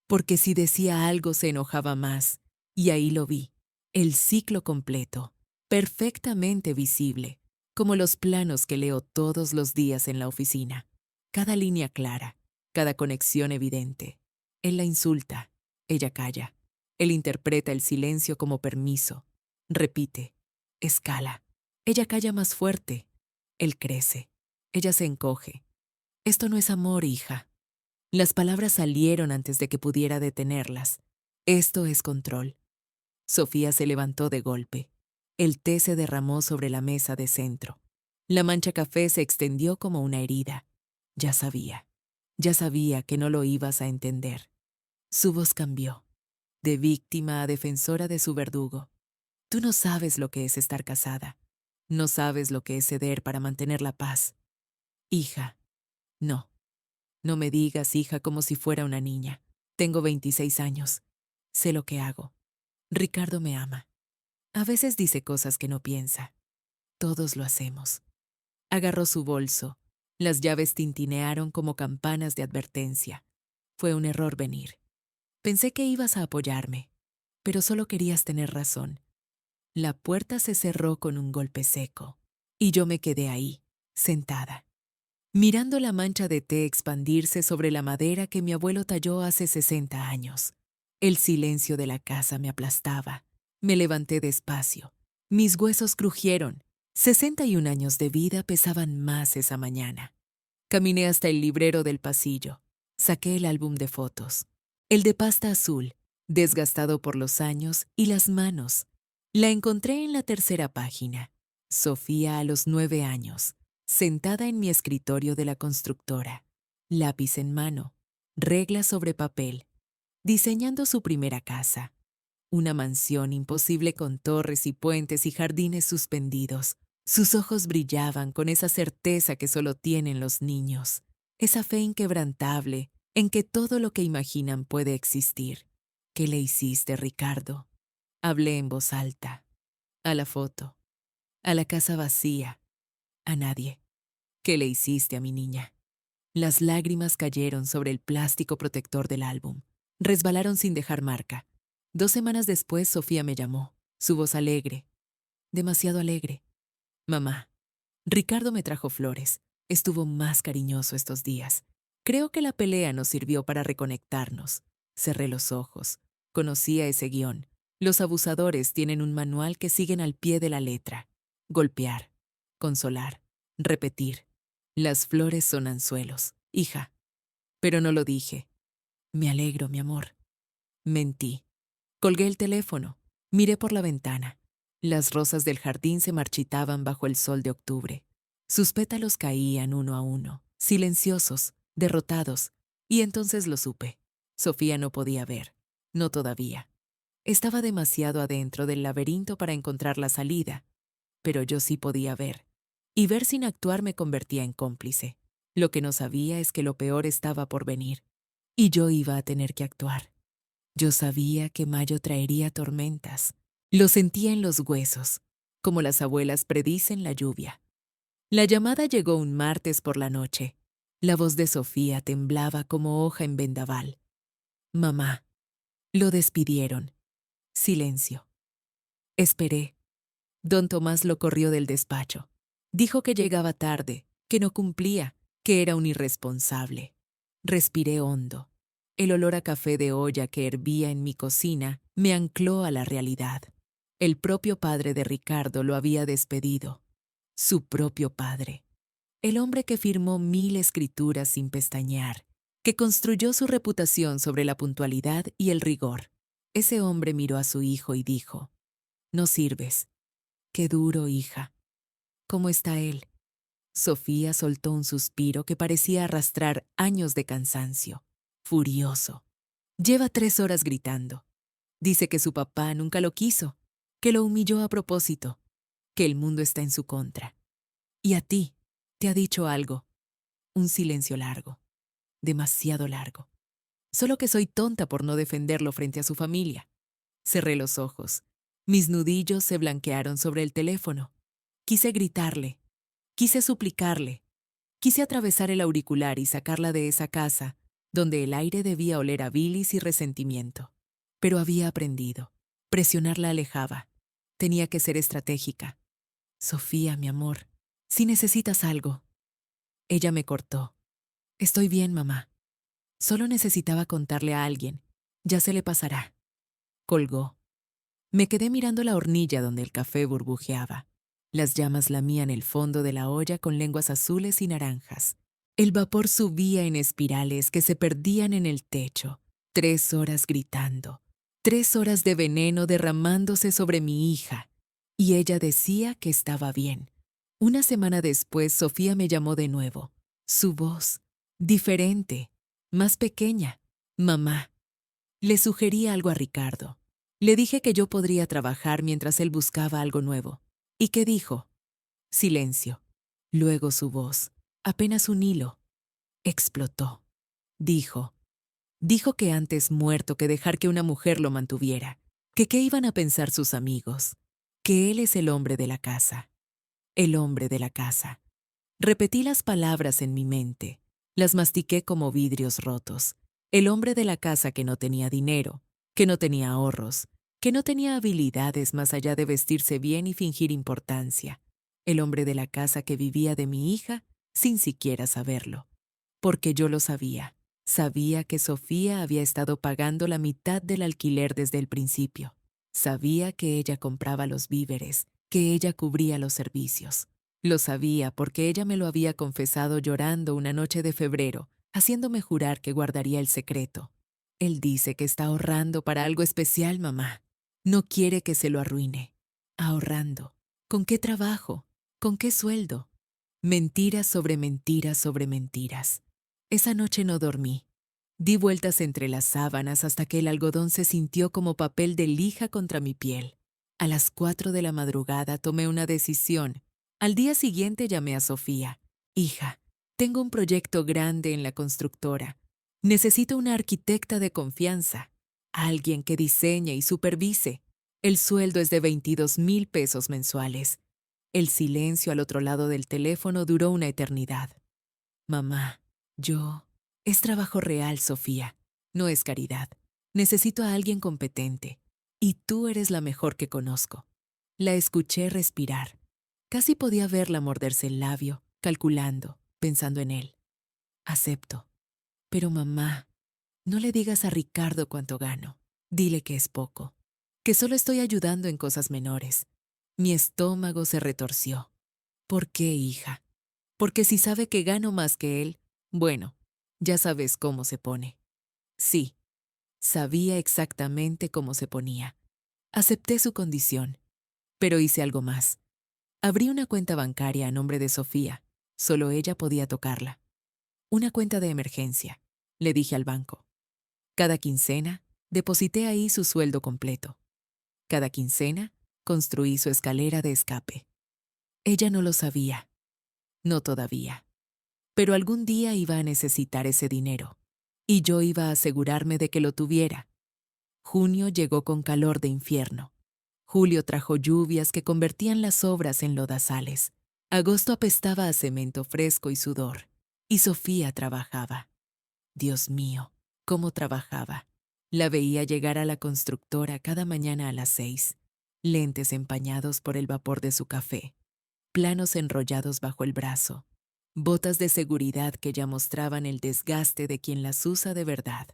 Porque si decía algo se enojaba más. Y ahí lo vi. El ciclo completo, perfectamente visible, como los planos que leo todos los días en la oficina. Cada línea clara, cada conexión evidente. Él la insulta, ella calla. Él interpreta el silencio como permiso. Repite, escala. Ella calla más fuerte. Él crece. Ella se encoge. Esto no es amor, hija. Las palabras salieron antes de que pudiera detenerlas. Esto es control. Sofía se levantó de golpe. El té se derramó sobre la mesa de centro. La mancha café se extendió como una herida. Ya sabía que no lo ibas a entender. Su voz cambió, de víctima a defensora de su verdugo. Tú no sabes lo que es estar casada. No sabes lo que es ceder para mantener la paz. Hija, no. No me digas hija como si fuera una niña. Tengo 26 años. Sé lo que hago. Ricardo me ama. A veces dice cosas que no piensa. Todos lo hacemos. Agarró su bolso. Las llaves tintinearon como campanas de advertencia. Fue un error venir. Pensé que ibas a apoyarme, pero solo querías tener razón. La puerta se cerró con un golpe seco, y yo me quedé ahí, sentada, mirando la mancha de té expandirse sobre la madera que mi abuelo talló hace 60 años. El silencio de la casa me aplastaba. Me levanté despacio. Mis huesos crujieron. 61 años de vida pesaban más esa mañana. Caminé hasta el librero del pasillo. Saqué el álbum de fotos. El de pasta azul, desgastado por los años y las manos. La encontré en la tercera página. Sofía a los 9 años, sentada en mi escritorio de la constructora. Lápiz en mano, regla sobre papel, diseñando su primera casa. Una mansión imposible con torres y puentes y jardines suspendidos. Sus ojos brillaban con esa certeza que solo tienen los niños, esa fe inquebrantable en que todo lo que imaginan puede existir. ¿Qué le hiciste, Ricardo? Hablé en voz alta. A la foto, a la casa vacía, a nadie. ¿Qué le hiciste a mi niña? Las lágrimas cayeron sobre el plástico protector del álbum. Resbalaron sin dejar marca. 2 semanas después, Sofía me llamó, su voz alegre, demasiado alegre. Mamá, Ricardo me trajo flores. Estuvo más cariñoso estos días. Creo que la pelea nos sirvió para reconectarnos. Cerré los ojos. Conocía ese guión. Los abusadores tienen un manual que siguen al pie de la letra. Golpear, consolar, repetir. Las flores son anzuelos, hija. Pero no lo dije. Me alegro, mi amor. Mentí. Colgué el teléfono. Miré por la ventana. Las rosas del jardín se marchitaban bajo el sol de octubre. Sus pétalos caían uno a uno, silenciosos, derrotados, y entonces lo supe. Sofía no podía ver. No todavía. Estaba demasiado adentro del laberinto para encontrar la salida, pero yo sí podía ver. Y ver sin actuar me convertía en cómplice. Lo que no sabía es que lo peor estaba por venir, y yo iba a tener que actuar. Yo sabía que mayo traería tormentas. Lo sentía en los huesos, como las abuelas predicen la lluvia. La llamada llegó un martes por la noche. La voz de Sofía temblaba como hoja en vendaval. Mamá. Lo despidieron. Silencio. Esperé. Don Tomás lo corrió del despacho. Dijo que llegaba tarde, que no cumplía, que era un irresponsable. Respiré hondo. El olor a café de olla que hervía en mi cocina me ancló a la realidad. El propio padre de Ricardo lo había despedido. Su propio padre. El hombre que firmó 1000 escrituras sin pestañear, que construyó su reputación sobre la puntualidad y el rigor. Ese hombre miró a su hijo y dijo, «No sirves. Qué duro, hija». ¿Cómo está él? Sofía soltó un suspiro que parecía arrastrar años de cansancio. Furioso. Lleva 3 horas gritando. Dice que su papá nunca lo quiso, que lo humilló a propósito, que el mundo está en su contra. Y a ti, te ha dicho algo. Un silencio largo, demasiado largo. Solo que soy tonta por no defenderlo frente a su familia. Cerré los ojos. Mis nudillos se blanquearon sobre el teléfono. Quise gritarle. Quise suplicarle. Quise atravesar el auricular y sacarla de esa casa, donde el aire debía oler a bilis y resentimiento. Pero había aprendido. Presionarla alejaba. Tenía que ser estratégica. Sofía, mi amor, si necesitas algo. Ella me cortó. Estoy bien, mamá. Solo necesitaba contarle a alguien. Ya se le pasará. Colgó. Me quedé mirando la hornilla donde el café burbujeaba. Las llamas lamían el fondo de la olla con lenguas azules y naranjas. El vapor subía en espirales que se perdían en el techo. 3 horas gritando. 3 horas de veneno derramándose sobre mi hija. Y ella decía que estaba bien. Una semana después, Sofía me llamó de nuevo. Su voz, diferente, más pequeña. Mamá. Le sugerí algo a Ricardo. Le dije que yo podría trabajar mientras él buscaba algo nuevo. ¿Y qué dijo? Silencio. Luego su voz, apenas un hilo, explotó. Dijo que antes muerto que dejar que una mujer lo mantuviera, que qué iban a pensar sus amigos, que él es el hombre de la casa. El hombre de la casa. Repetí las palabras en mi mente, las mastiqué como vidrios rotos. El hombre de la casa que no tenía dinero, que no tenía ahorros, que no tenía habilidades más allá de vestirse bien y fingir importancia. El hombre de la casa que vivía de mi hija sin siquiera saberlo. Porque yo lo sabía. Sabía que Sofía había estado pagando la mitad del alquiler desde el principio. Sabía que ella compraba los víveres, que ella cubría los servicios. Lo sabía porque ella me lo había confesado llorando una noche de febrero, haciéndome jurar que guardaría el secreto. Él dice que está ahorrando para algo especial, mamá. No quiere que se lo arruine. Ahorrando. ¿Con qué trabajo? ¿Con qué sueldo? Mentiras sobre mentiras sobre mentiras. Esa noche no dormí. Di vueltas entre las sábanas hasta que el algodón se sintió como papel de lija contra mi piel. A las 4 de la madrugada tomé una decisión. Al día siguiente llamé a Sofía. Hija, tengo un proyecto grande en la constructora. Necesito una arquitecta de confianza. Alguien que diseñe y supervise. El sueldo es de 22,000 pesos mensuales. El silencio al otro lado del teléfono duró una eternidad. Mamá, es trabajo real, Sofía. No es caridad. Necesito a alguien competente. Y tú eres la mejor que conozco. La escuché respirar. Casi podía verla morderse el labio, calculando, pensando en él. Acepto. Pero mamá, no le digas a Ricardo cuánto gano. Dile que es poco. Que solo estoy ayudando en cosas menores. Mi estómago se retorció. ¿Por qué, hija? Porque si sabe que gano más que él, bueno, ya sabes cómo se pone. Sí, sabía exactamente cómo se ponía. Acepté su condición, pero hice algo más. Abrí una cuenta bancaria a nombre de Sofía. Solo ella podía tocarla. Una cuenta de emergencia, le dije al banco. Cada quincena, deposité ahí su sueldo completo. Cada quincena, construí su escalera de escape. Ella no lo sabía. No todavía. Pero algún día iba a necesitar ese dinero, y yo iba a asegurarme de que lo tuviera. Junio llegó con calor de infierno. Julio trajo lluvias que convertían las obras en lodazales. Agosto apestaba a cemento fresco y sudor. Y Sofía trabajaba. Dios mío, cómo trabajaba. La veía llegar a la constructora cada mañana a las 6, lentes empañados por el vapor de su café, planos enrollados bajo el brazo, botas de seguridad que ya mostraban el desgaste de quien las usa de verdad.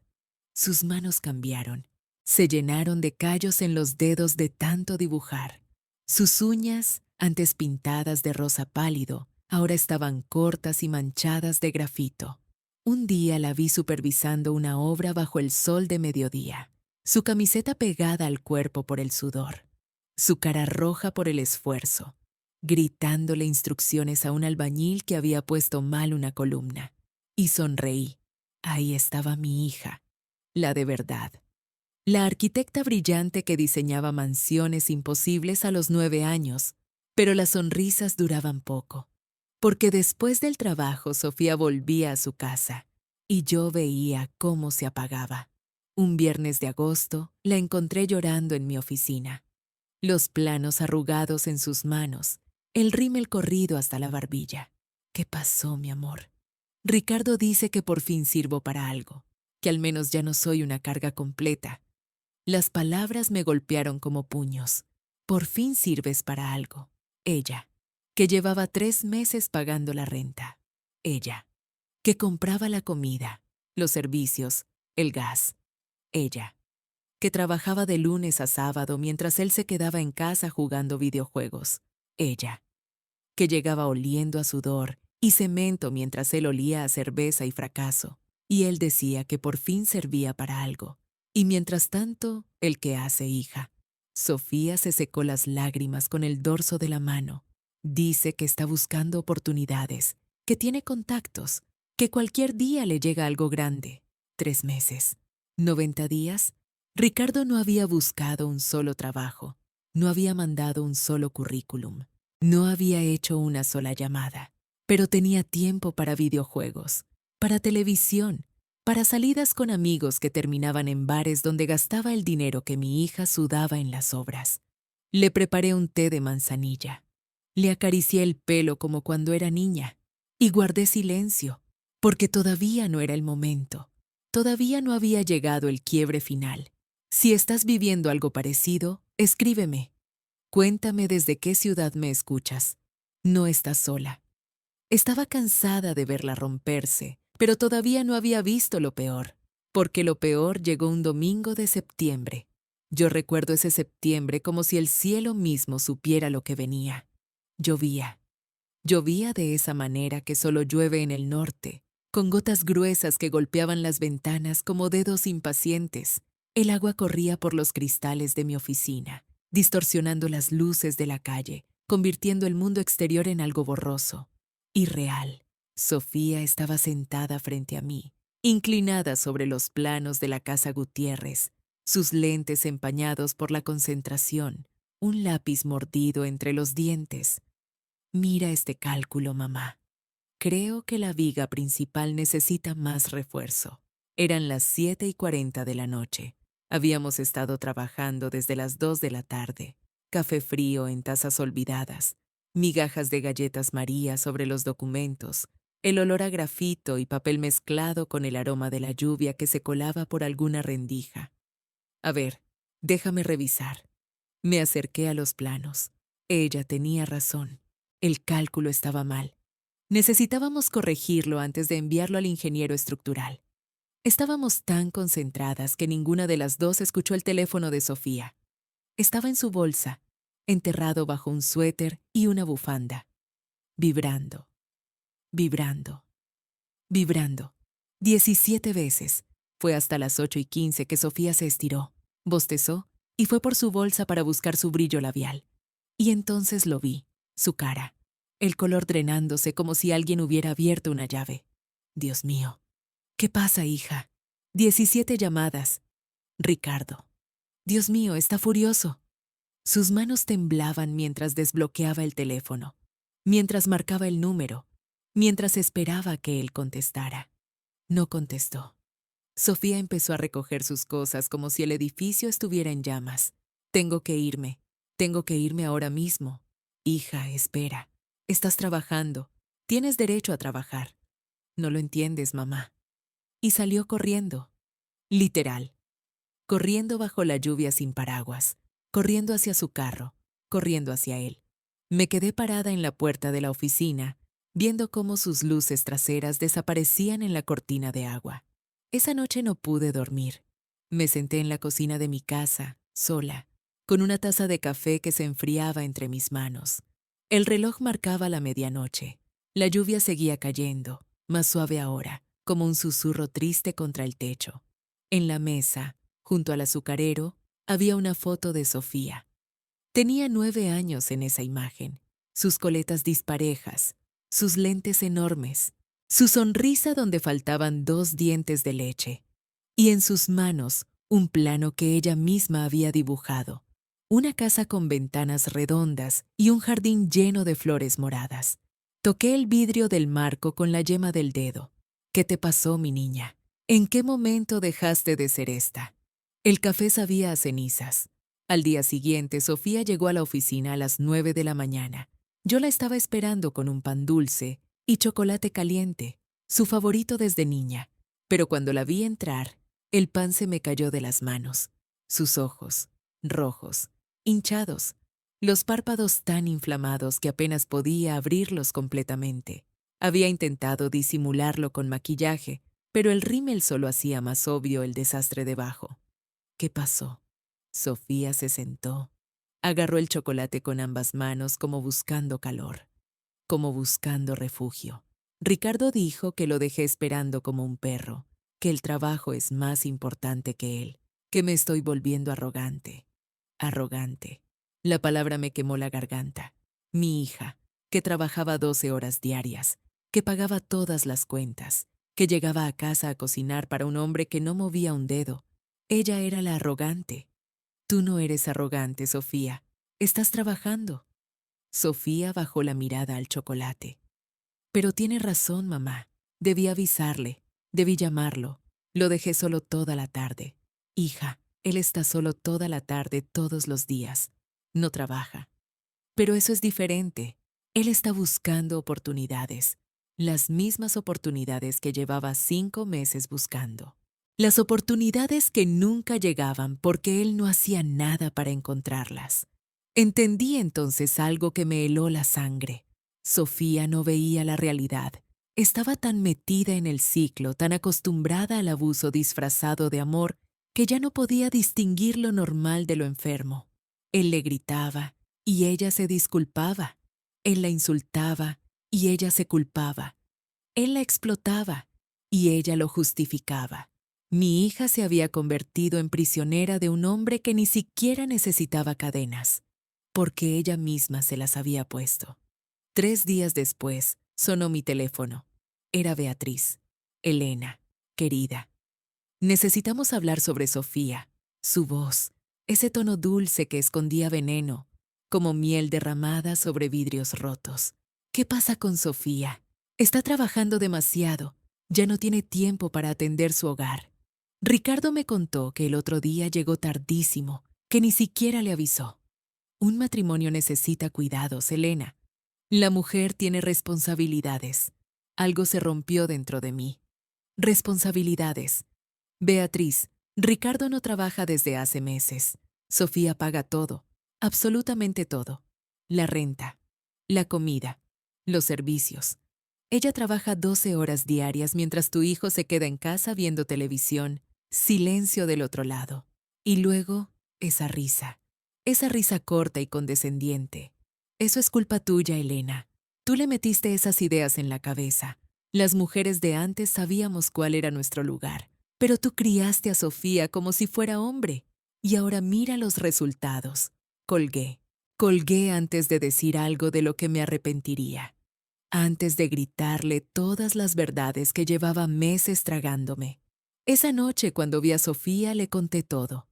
Sus manos cambiaron. Se llenaron de callos en los dedos de tanto dibujar. Sus uñas, antes pintadas de rosa pálido, ahora estaban cortas y manchadas de grafito. Un día la vi supervisando una obra bajo el sol de mediodía, su camiseta pegada al cuerpo por el sudor, su cara roja por el esfuerzo, gritándole instrucciones a un albañil que había puesto mal una columna. Y sonreí. Ahí estaba mi hija, la de verdad. La arquitecta brillante que diseñaba mansiones imposibles a los 9 años, pero las sonrisas duraban poco, porque después del trabajo Sofía volvía a su casa y yo veía cómo se apagaba. Un viernes de agosto la encontré llorando en mi oficina, los planos arrugados en sus manos, el rímel corrido hasta la barbilla. ¿Qué pasó, mi amor? Ricardo dice que por fin sirvo para algo, que al menos ya no soy una carga completa. Las palabras me golpearon como puños. Por fin sirves para algo. Ella, que llevaba 3 meses pagando la renta. Ella, que compraba la comida, los servicios, el gas. Ella, que trabajaba de lunes a sábado mientras él se quedaba en casa jugando videojuegos. Ella, que llegaba oliendo a sudor y cemento mientras él olía a cerveza y fracaso, y él decía que por fin servía para algo. Y mientras tanto, el que hace hija. Sofía se secó las lágrimas con el dorso de la mano. Dice que está buscando oportunidades, que tiene contactos, que cualquier día le llega algo grande. 3 meses. 90 días. Ricardo no había buscado un solo trabajo, no había mandado un solo currículum, no había hecho una sola llamada, pero tenía tiempo para videojuegos, para televisión, para salidas con amigos que terminaban en bares donde gastaba el dinero que mi hija sudaba en las obras. Le preparé un té de manzanilla. Le acaricié el pelo como cuando era niña y guardé silencio, porque todavía no era el momento. Todavía no había llegado el quiebre final. Si estás viviendo algo parecido, escríbeme. Cuéntame desde qué ciudad me escuchas. No estás sola. Estaba cansada de verla romperse, pero todavía no había visto lo peor, porque lo peor llegó un domingo de septiembre. Yo recuerdo ese septiembre como si el cielo mismo supiera lo que venía. Llovía. Llovía de esa manera que solo llueve en el norte, con gotas gruesas que golpeaban las ventanas como dedos impacientes. El agua corría por los cristales de mi oficina, distorsionando las luces de la calle, convirtiendo el mundo exterior en algo borroso, irreal. Sofía estaba sentada frente a mí, inclinada sobre los planos de la casa Gutiérrez, sus lentes empañados por la concentración, un lápiz mordido entre los dientes. Mira este cálculo, mamá. Creo que la viga principal necesita más refuerzo. Eran las 7:40 de la noche. Habíamos estado trabajando desde las 2 de la tarde. Café frío en tazas olvidadas, migajas de galletas María sobre los documentos, el olor a grafito y papel mezclado con el aroma de la lluvia que se colaba por alguna rendija. A ver, déjame revisar. Me acerqué a los planos. Ella tenía razón. El cálculo estaba mal. Necesitábamos corregirlo antes de enviarlo al ingeniero estructural. Estábamos tan concentradas que ninguna de las dos escuchó el teléfono de Sofía. Estaba en su bolsa, enterrado bajo un suéter y una bufanda. Vibrando, vibrando, vibrando. 17 veces. Fue hasta las 8:15 que Sofía se estiró, bostezó y fue por su bolsa para buscar su brillo labial. Y entonces lo vi, su cara, el color drenándose como si alguien hubiera abierto una llave. Dios mío. ¿Qué pasa, hija? 17 llamadas. Ricardo. Dios mío, está furioso. Sus manos temblaban mientras desbloqueaba el teléfono, mientras marcaba el número, mientras esperaba que él contestara. No contestó. Sofía empezó a recoger sus cosas como si el edificio estuviera en llamas. Tengo que irme ahora mismo. Hija, espera. Estás trabajando. Tienes derecho a trabajar. No lo entiendes, mamá. Y salió corriendo. Literal. Corriendo bajo la lluvia sin paraguas. Corriendo hacia su carro. Corriendo hacia él. Me quedé parada en la puerta de la oficina, viendo cómo sus luces traseras desaparecían en la cortina de agua. Esa noche no pude dormir. Me senté en la cocina de mi casa, sola, con una taza de café que se enfriaba entre mis manos. El reloj marcaba la medianoche. La lluvia seguía cayendo, más suave ahora, como un susurro triste contra el techo. En la mesa, junto al azucarero, había una foto de Sofía. Tenía 9 años en esa imagen, sus coletas disparejas, sus lentes enormes, su sonrisa donde faltaban 2 dientes de leche, y en sus manos un plano que ella misma había dibujado, una casa con ventanas redondas y un jardín lleno de flores moradas. Toqué el vidrio del marco con la yema del dedo. ¿Qué te pasó, mi niña? ¿En qué momento dejaste de ser esta? El café sabía a cenizas. Al día siguiente, Sofía llegó a la oficina a las 9 de la mañana. Yo la estaba esperando con un pan dulce y chocolate caliente, su favorito desde niña. Pero cuando la vi entrar, el pan se me cayó de las manos. Sus ojos, rojos, hinchados, los párpados tan inflamados que apenas podía abrirlos completamente. Había intentado disimularlo con maquillaje, pero el rímel solo hacía más obvio el desastre debajo. ¿Qué pasó? Sofía se sentó. Agarró el chocolate con ambas manos como buscando calor, como buscando refugio. Ricardo dijo que lo dejé esperando como un perro, que el trabajo es más importante que él, que me estoy volviendo arrogante. Arrogante. La palabra me quemó la garganta. Mi hija, que trabajaba 12 horas diarias, que pagaba todas las cuentas, que llegaba a casa a cocinar para un hombre que no movía un dedo. Ella era la arrogante. Tú no eres arrogante, Sofía. Estás trabajando. Sofía bajó la mirada al chocolate. Pero tiene razón, mamá. Debí avisarle, debí llamarlo. Lo dejé solo toda la tarde. Hija, él está solo toda la tarde todos los días. No trabaja. Pero eso es diferente. Él está buscando oportunidades. Las mismas oportunidades que llevaba 5 meses buscando. Las oportunidades que nunca llegaban porque él no hacía nada para encontrarlas. Entendí entonces algo que me heló la sangre. Sofía no veía la realidad. Estaba tan metida en el ciclo, tan acostumbrada al abuso disfrazado de amor, que ya no podía distinguir lo normal de lo enfermo. Él le gritaba, y ella se disculpaba. Él la insultaba, y ella se culpaba. Él la explotaba, y ella lo justificaba. Mi hija se había convertido en prisionera de un hombre que ni siquiera necesitaba cadenas, porque ella misma se las había puesto. 3 días después, sonó mi teléfono. Era Beatriz. Elena, querida. Necesitamos hablar sobre Sofía, su voz, ese tono dulce que escondía veneno, como miel derramada sobre vidrios rotos. ¿Qué pasa con Sofía? Está trabajando demasiado. Ya no tiene tiempo para atender su hogar. Ricardo me contó que el otro día llegó tardísimo, que ni siquiera le avisó. Un matrimonio necesita cuidados, Elena. La mujer tiene responsabilidades. Algo se rompió dentro de mí. Responsabilidades. Beatriz, Ricardo no trabaja desde hace meses. Sofía paga todo, absolutamente todo. La renta, la comida, los servicios. Ella trabaja 12 horas diarias mientras tu hijo se queda en casa viendo televisión. Silencio del otro lado. Y luego, esa risa corta y condescendiente. Eso es culpa tuya, Elena. Tú le metiste esas ideas en la cabeza. Las mujeres de antes sabíamos cuál era nuestro lugar. Pero tú criaste a Sofía como si fuera hombre. Y ahora mira los resultados. Colgué. Colgué antes de decir algo de lo que me arrepentiría. Antes de gritarle todas las verdades que llevaba meses tragándome. Esa noche, cuando vi a Sofía, le conté todo.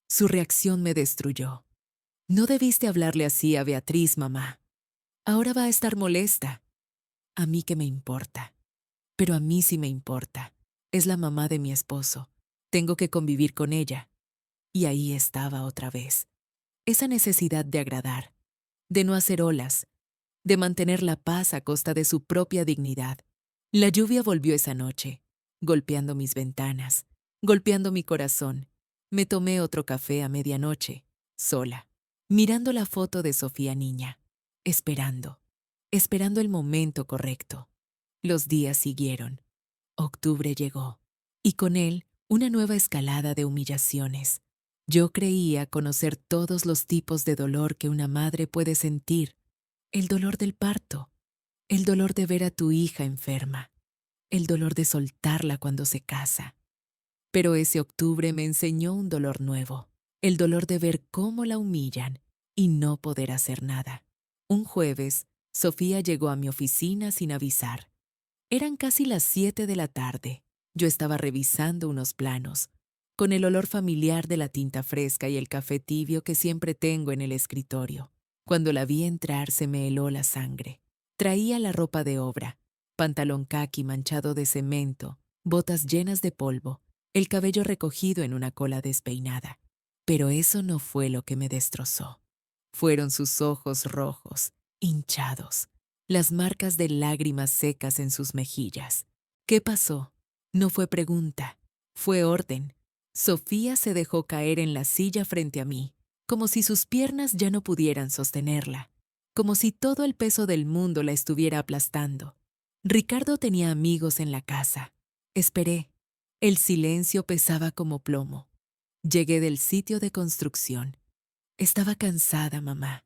Su reacción me destruyó. No debiste hablarle así a Beatriz, mamá. Ahora va a estar molesta. A mí qué me importa. Pero a mí sí me importa. Es la mamá de mi esposo. Tengo que convivir con ella. Y ahí estaba otra vez. Esa necesidad de agradar, de no hacer olas, de mantener la paz a costa de su propia dignidad. La lluvia volvió esa noche, golpeando mis ventanas, golpeando mi corazón. Me tomé otro café a medianoche, sola, mirando la foto de Sofía niña, esperando el momento correcto. Los días siguieron. Octubre llegó, y con él una nueva escalada de humillaciones. Yo creía conocer todos los tipos de dolor que una madre puede sentir. El dolor del parto, el dolor de ver a tu hija enferma, el dolor de soltarla cuando se casa. Pero ese octubre me enseñó un dolor nuevo, el dolor de ver cómo la humillan y no poder hacer nada. Un jueves, Sofía llegó a mi oficina sin avisar. Eran casi las 7 de la tarde. Yo estaba revisando unos planos, con el olor familiar de la tinta fresca y el café tibio que siempre tengo en el escritorio. Cuando la vi entrar se me heló la sangre. Traía la ropa de obra, pantalón caqui manchado de cemento, botas llenas de polvo, el cabello recogido en una cola despeinada. Pero eso no fue lo que me destrozó. Fueron sus ojos rojos, hinchados, las marcas de lágrimas secas en sus mejillas. ¿Qué pasó? No fue pregunta, fue orden. Sofía se dejó caer en la silla frente a mí, como si sus piernas ya no pudieran sostenerla, como si todo el peso del mundo la estuviera aplastando. Ricardo tenía amigos en la casa. Esperé. El silencio pesaba como plomo. Llegué del sitio de construcción. Estaba cansada, mamá.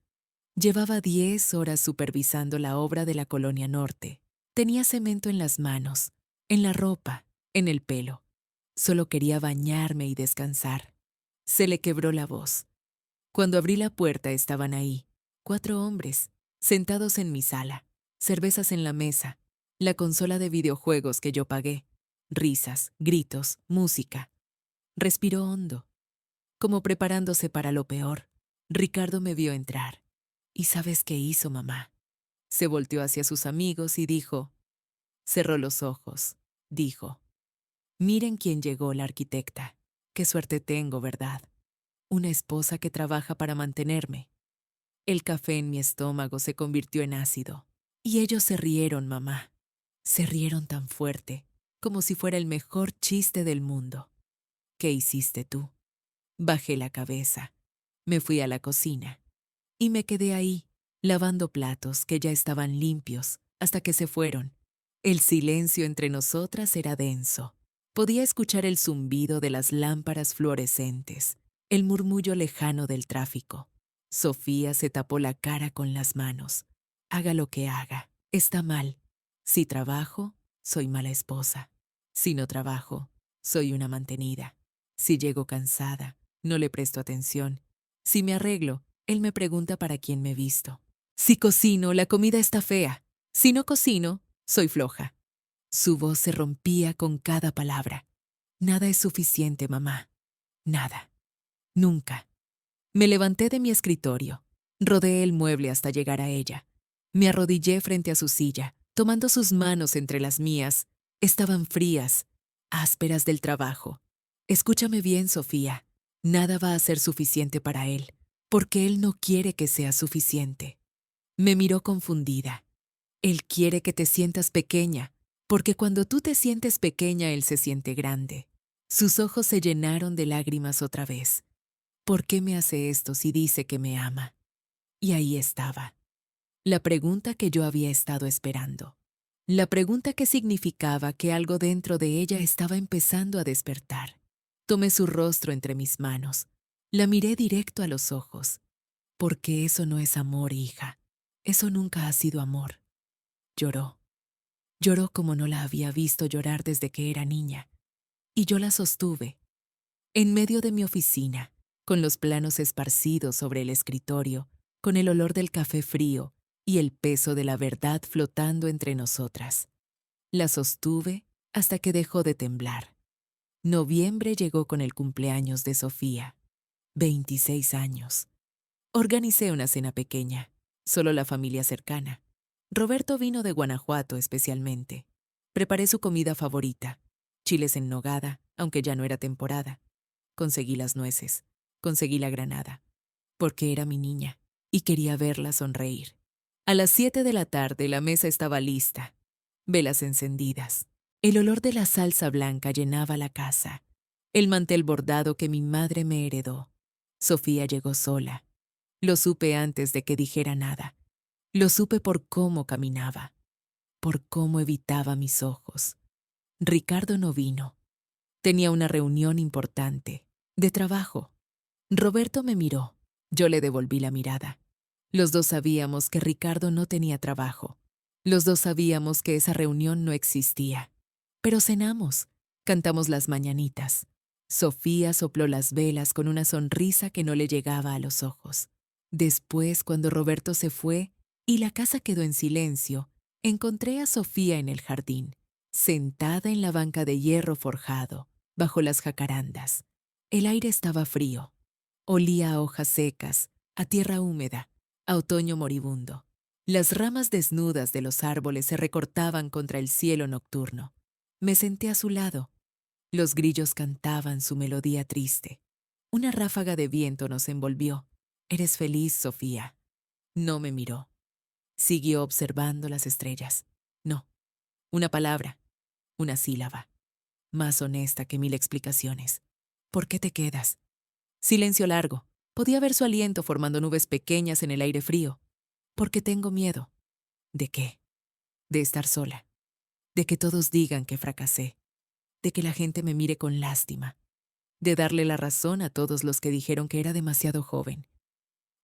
Llevaba 10 horas supervisando la obra de la Colonia Norte. Tenía cemento en las manos, en la ropa, en el pelo. Solo quería bañarme y descansar. Se le quebró la voz. Cuando abrí la puerta estaban ahí, 4 hombres, sentados en mi sala, cervezas en la mesa, la consola de videojuegos que yo pagué, risas, gritos, música. Respiró hondo, como preparándose para lo peor. Ricardo me vio entrar. ¿Y sabes qué hizo, mamá? Se volteó hacia sus amigos y dijo, cerró los ojos, dijo, miren quién llegó, la arquitecta. Qué suerte tengo, ¿verdad? Una esposa que trabaja para mantenerme. El café en mi estómago se convirtió en ácido. Y ellos se rieron, mamá. Se rieron tan fuerte, como si fuera el mejor chiste del mundo. ¿Qué hiciste tú? Bajé la cabeza. Me fui a la cocina. Y me quedé ahí, lavando platos que ya estaban limpios, hasta que se fueron. El silencio entre nosotras era denso. Podía escuchar el zumbido de las lámparas fluorescentes, el murmullo lejano del tráfico. Sofía se tapó la cara con las manos. Haga lo que haga, está mal. Si trabajo, soy mala esposa. Si no trabajo, soy una mantenida. Si llego cansada, no le presto atención. Si me arreglo, él me pregunta para quién me visto. Si cocino, la comida está fea. Si no cocino, soy floja. Su voz se rompía con cada palabra. Nada es suficiente, mamá. Nada. Nunca. Me levanté de mi escritorio. Rodeé el mueble hasta llegar a ella. Me arrodillé frente a su silla, tomando sus manos entre las mías. Estaban frías, ásperas del trabajo. Escúchame bien, Sofía. Nada va a ser suficiente para él, porque él no quiere que sea suficiente. Me miró confundida. Él quiere que te sientas pequeña, porque cuando tú te sientes pequeña, él se siente grande. Sus ojos se llenaron de lágrimas otra vez. ¿Por qué me hace esto si dice que me ama? Y ahí estaba. La pregunta que yo había estado esperando. La pregunta que significaba que algo dentro de ella estaba empezando a despertar. Tomé su rostro entre mis manos. La miré directo a los ojos. Porque eso no es amor, hija. Eso nunca ha sido amor. Lloró. Lloró como no la había visto llorar desde que era niña. Y yo la sostuve. En medio de mi oficina, con los planos esparcidos sobre el escritorio, con el olor del café frío y el peso de la verdad flotando entre nosotras. La sostuve hasta que dejó de temblar. Noviembre llegó con el cumpleaños de Sofía. 26 años. Organicé una cena pequeña, solo la familia cercana. Roberto vino de Guanajuato especialmente. Preparé su comida favorita, chiles en nogada, aunque ya no era temporada. Conseguí las nueces, conseguí la granada, porque era mi niña y quería verla sonreír. A las 7 de la tarde la mesa estaba lista, velas encendidas. El olor de la salsa blanca llenaba la casa, el mantel bordado que mi madre me heredó. Sofía llegó sola. Lo supe antes de que dijera nada. Lo supe por cómo caminaba, por cómo evitaba mis ojos. Ricardo no vino. Tenía una reunión importante, de trabajo. Roberto me miró. Yo le devolví la mirada. Los dos sabíamos que Ricardo no tenía trabajo. Los dos sabíamos que esa reunión no existía. Pero cenamos, cantamos las mañanitas. Sofía sopló las velas con una sonrisa que no le llegaba a los ojos. Después, cuando Roberto se fue y la casa quedó en silencio, encontré a Sofía en el jardín, sentada en la banca de hierro forjado, bajo las jacarandas. El aire estaba frío. Olía a hojas secas, a tierra húmeda, a otoño moribundo. Las ramas desnudas de los árboles se recortaban contra el cielo nocturno. Me senté a su lado. Los grillos cantaban su melodía triste. Una ráfaga de viento nos envolvió. «¿Eres feliz, Sofía?» No me miró. Siguió observando las estrellas. No. Una palabra. Una sílaba. Más honesta que 1000 explicaciones. ¿Por qué te quedas? Silencio largo. Podía ver su aliento formando nubes pequeñas en el aire frío. Porque tengo miedo. ¿De qué? De estar sola. De que todos digan que fracasé. De que la gente me mire con lástima. De darle la razón a todos los que dijeron que era demasiado joven.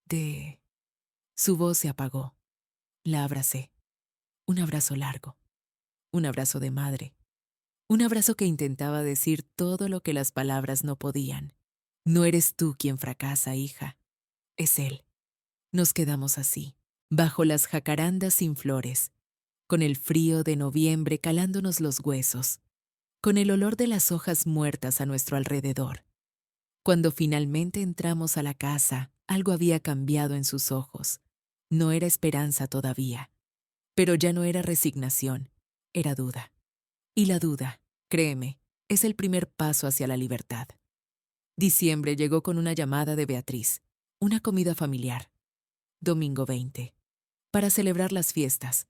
De... Su voz se apagó. La abracé. Un abrazo largo. un abrazo de madre, un abrazo que intentaba decir todo lo que las palabras no podían. No eres tú quien fracasa, hija, es él. Nos quedamos así, bajo las jacarandas sin flores, con el frío de noviembre calándonos los huesos, con el olor de las hojas muertas a nuestro alrededor. Cuando finalmente entramos a la casa, algo había cambiado en sus ojos. No era esperanza todavía, pero ya no era resignación, era duda. Y la duda, créeme, es el primer paso hacia la libertad. Diciembre llegó con una llamada de Beatriz, una comida familiar. Domingo 20. Para celebrar las fiestas.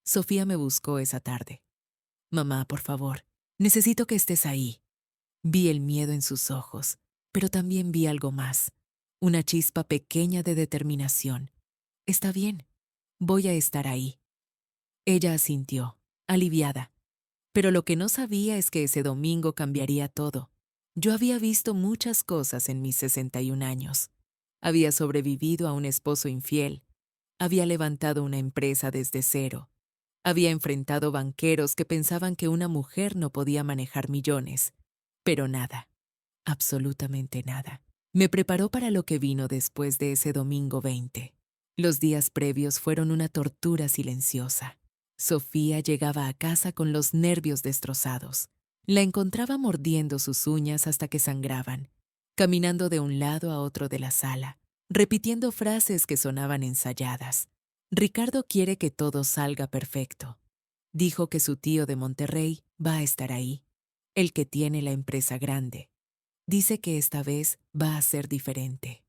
Sofía me buscó esa tarde. Mamá, por favor, necesito que estés ahí. Vi el miedo en sus ojos, pero también vi algo más, una chispa pequeña de determinación. Está bien, voy a estar ahí. Ella asintió, aliviada. Pero lo que no sabía es que ese domingo cambiaría todo. Yo había visto muchas cosas en mis 61 años. Había sobrevivido a un esposo infiel. Había levantado una empresa desde cero. Había enfrentado banqueros que pensaban que una mujer no podía manejar millones. Pero nada, absolutamente nada. Me preparó para lo que vino después de ese domingo 20. Los días previos fueron una tortura silenciosa. Sofía llegaba a casa con los nervios destrozados. La encontraba mordiendo sus uñas hasta que sangraban, caminando de un lado a otro de la sala, repitiendo frases que sonaban ensayadas. Ricardo quiere que todo salga perfecto. Dijo que su tío de Monterrey va a estar ahí, el que tiene la empresa grande. Dice que esta vez va a ser diferente.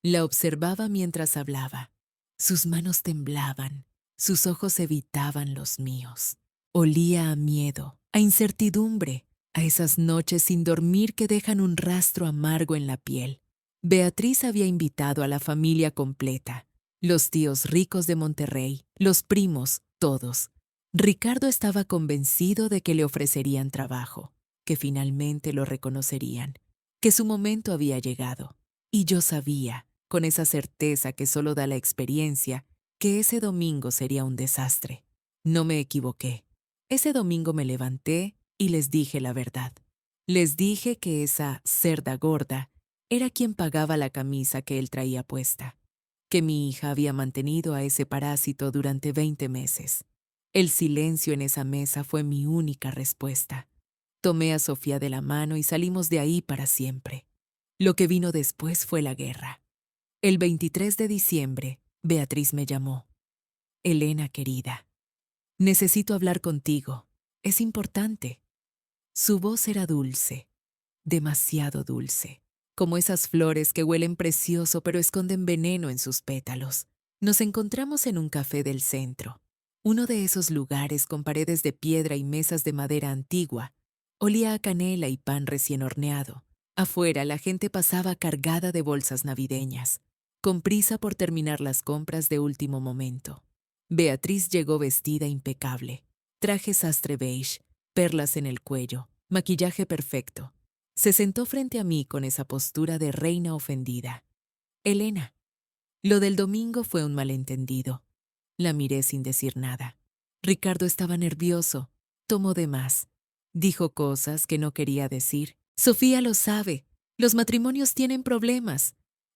La observaba mientras hablaba. Sus manos temblaban, sus ojos evitaban los míos. Olía a miedo, a incertidumbre, a esas noches sin dormir que dejan un rastro amargo en la piel. Beatriz había invitado a la familia completa, los tíos ricos de Monterrey, los primos, todos. Ricardo estaba convencido de que le ofrecerían trabajo, que finalmente lo reconocerían, que su momento había llegado. Y yo sabía, con esa certeza que solo da la experiencia, que ese domingo sería un desastre. No me equivoqué. Ese domingo me levanté y les dije la verdad. Les dije que esa cerda gorda era quien pagaba la camisa que él traía puesta, que mi hija había mantenido a ese parásito durante 20 meses. El silencio en esa mesa fue mi única respuesta. Tomé a Sofía de la mano y salimos de ahí para siempre. Lo que vino después fue la guerra. El 23 de diciembre, Beatriz me llamó. Elena, querida, necesito hablar contigo. Es importante. Su voz era dulce, demasiado dulce, como esas flores que huelen precioso pero esconden veneno en sus pétalos. Nos encontramos en un café del centro, uno de esos lugares con paredes de piedra y mesas de madera antigua. Olía a canela y pan recién horneado. Afuera la gente pasaba cargada de bolsas navideñas, con prisa por terminar las compras de último momento. Beatriz llegó vestida impecable, traje sastre beige, perlas en el cuello, maquillaje perfecto. Se sentó frente a mí con esa postura de reina ofendida. Elena, lo del domingo fue un malentendido. La miré sin decir nada. Ricardo estaba nervioso, tomó de más. Dijo cosas que no quería decir. Sofía lo sabe. Los matrimonios tienen problemas.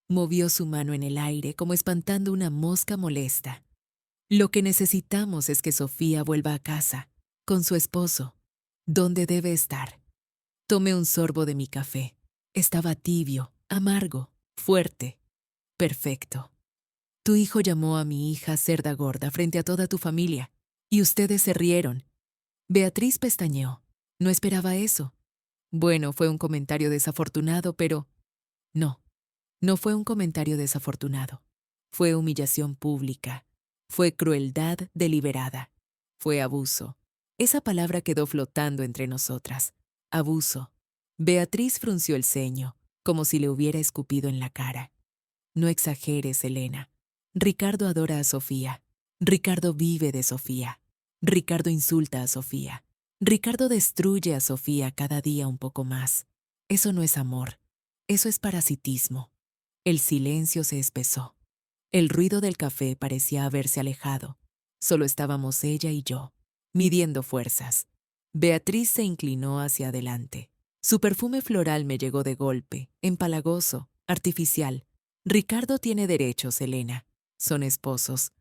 Movió su mano en el aire como espantando una mosca molesta. Lo que necesitamos es que Sofía vuelva a casa, con su esposo, donde debe estar. Tomé un sorbo de mi café. Estaba tibio, amargo, fuerte. Perfecto. Tu hijo llamó a mi hija cerda gorda frente a toda tu familia, y ustedes se rieron. Beatriz pestañeó. No esperaba eso. Bueno, fue un comentario desafortunado, pero... No, no fue un comentario desafortunado. Fue humillación pública. Fue crueldad deliberada. Fue abuso. Esa palabra quedó flotando entre nosotras. Abuso. Beatriz frunció el ceño, como si le hubiera escupido en la cara. No exageres, Elena. Ricardo adora a Sofía. Ricardo vive de Sofía. Ricardo insulta a Sofía. Ricardo destruye a Sofía cada día un poco más. Eso no es amor. Eso es parasitismo. El silencio se espesó. El ruido del café parecía haberse alejado. Solo estábamos ella y yo. midiendo fuerzas. Beatriz se inclinó hacia adelante. Su perfume floral me llegó de golpe, empalagoso, artificial. Ricardo tiene derechos, Elena. Son esposos.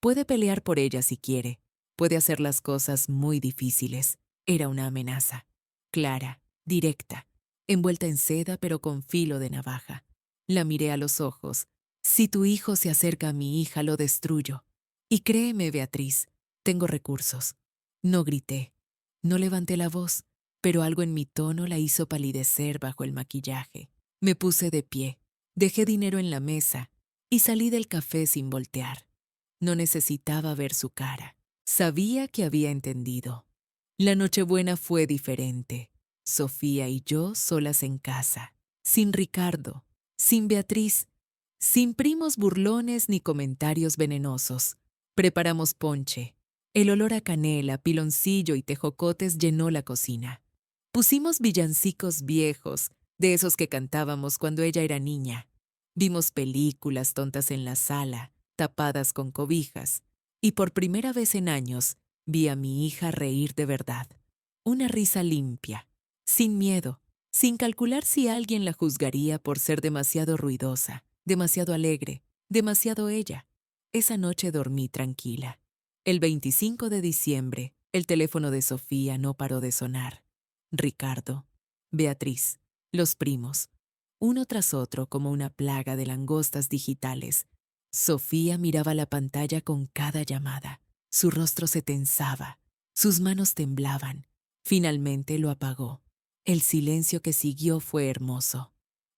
Puede pelear por ella si quiere. Puede hacer las cosas muy difíciles. Era una amenaza. Clara, directa, envuelta en seda pero con filo de navaja. La miré a los ojos. Si tu hijo se acerca a mi hija, lo destruyo. Y créeme, Beatriz, tengo recursos. No grité, no levanté la voz, pero algo en mi tono la hizo palidecer bajo el maquillaje. Me puse de pie, dejé dinero en la mesa y salí del café sin voltear. No necesitaba ver su cara. Sabía que había entendido. La Nochebuena fue diferente. Sofía y yo solas en casa, sin Ricardo, sin Beatriz, sin primos burlones ni comentarios venenosos. Preparamos ponche. El olor a canela, piloncillo y tejocotes llenó la cocina. Pusimos villancicos viejos, de esos que cantábamos cuando ella era niña. Vimos películas tontas en la sala, tapadas con cobijas, y por primera vez en años vi a mi hija reír de verdad. Una risa limpia, sin miedo, sin calcular si alguien la juzgaría por ser demasiado ruidosa, demasiado alegre, demasiado ella. Esa noche dormí tranquila. El 25 de diciembre, el teléfono de Sofía no paró de sonar. Ricardo, Beatriz, los primos, uno tras otro como una plaga de langostas digitales. Sofía miraba la pantalla con cada llamada. Su rostro se tensaba, sus manos temblaban. Finalmente lo apagó. El silencio que siguió fue hermoso.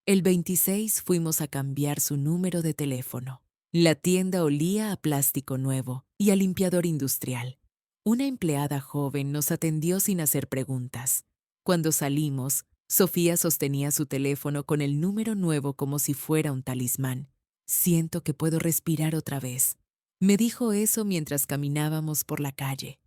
El 26 fuimos a cambiar su número de teléfono. La tienda olía a plástico nuevo y a limpiador industrial. Una empleada joven nos atendió sin hacer preguntas. Cuando salimos, Sofía sostenía su teléfono con el número nuevo como si fuera un talismán. Siento que puedo respirar otra vez. Me dijo eso mientras caminábamos por la calle.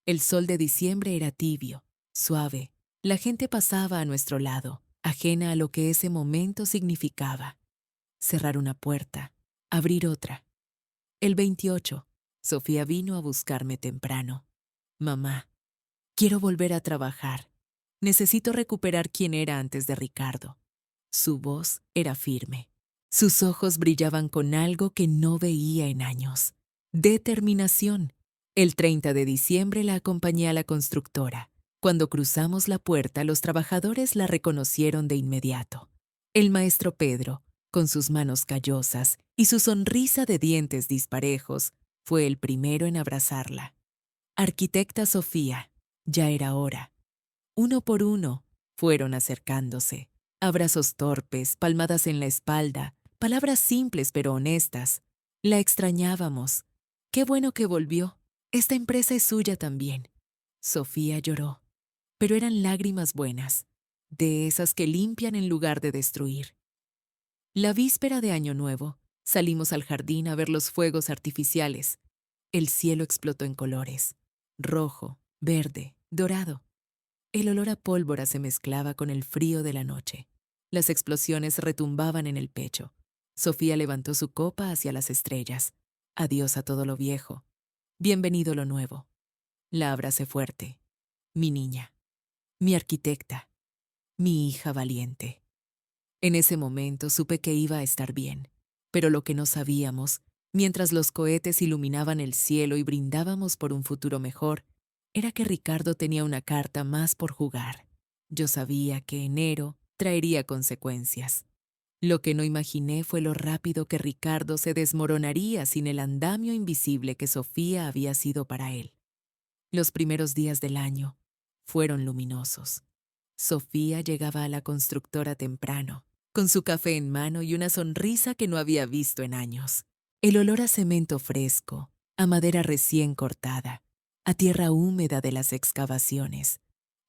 El sol de diciembre era tibio, suave. La gente pasaba a nuestro lado, ajena a lo que ese momento significaba. Cerrar una puerta, abrir otra. El 28, Sofía vino a buscarme temprano. Mamá, quiero volver a trabajar. Necesito recuperar quién era antes de Ricardo. Su voz era firme. Sus ojos brillaban con algo que no veía en años. Determinación. El 30 de diciembre la acompañé a la constructora. Cuando cruzamos la puerta, los trabajadores la reconocieron de inmediato. El maestro Pedro, con sus manos callosas y su sonrisa de dientes disparejos, fue el primero en abrazarla. Arquitecta Sofía, ya era hora. Uno por uno, fueron acercándose. Abrazos torpes, palmadas en la espalda, palabras simples pero honestas. La extrañábamos. Qué bueno que volvió. Esta empresa es suya también. Sofía lloró, pero eran lágrimas buenas, de esas que limpian en lugar de destruir. La víspera de Año Nuevo, salimos al jardín a ver los fuegos artificiales. El cielo explotó en colores: rojo, verde, dorado. El olor a pólvora se mezclaba con el frío de la noche. Las explosiones retumbaban en el pecho. Sofía levantó su copa hacia las estrellas. Adiós a todo lo viejo. Bienvenido lo nuevo. La abracé fuerte. Mi niña. Mi arquitecta. Mi hija valiente. En ese momento supe que iba a estar bien. Pero lo que no sabíamos, mientras los cohetes iluminaban el cielo y brindábamos por un futuro mejor, era que Ricardo tenía una carta más por jugar. Yo sabía que enero traería consecuencias. Lo que no imaginé fue lo rápido que Ricardo se desmoronaría sin el andamio invisible que Sofía había sido para él. Los primeros días del año fueron luminosos. Sofía llegaba a la constructora temprano, con su café en mano y una sonrisa que no había visto en años. El olor a cemento fresco, a madera recién cortada, a tierra húmeda de las excavaciones.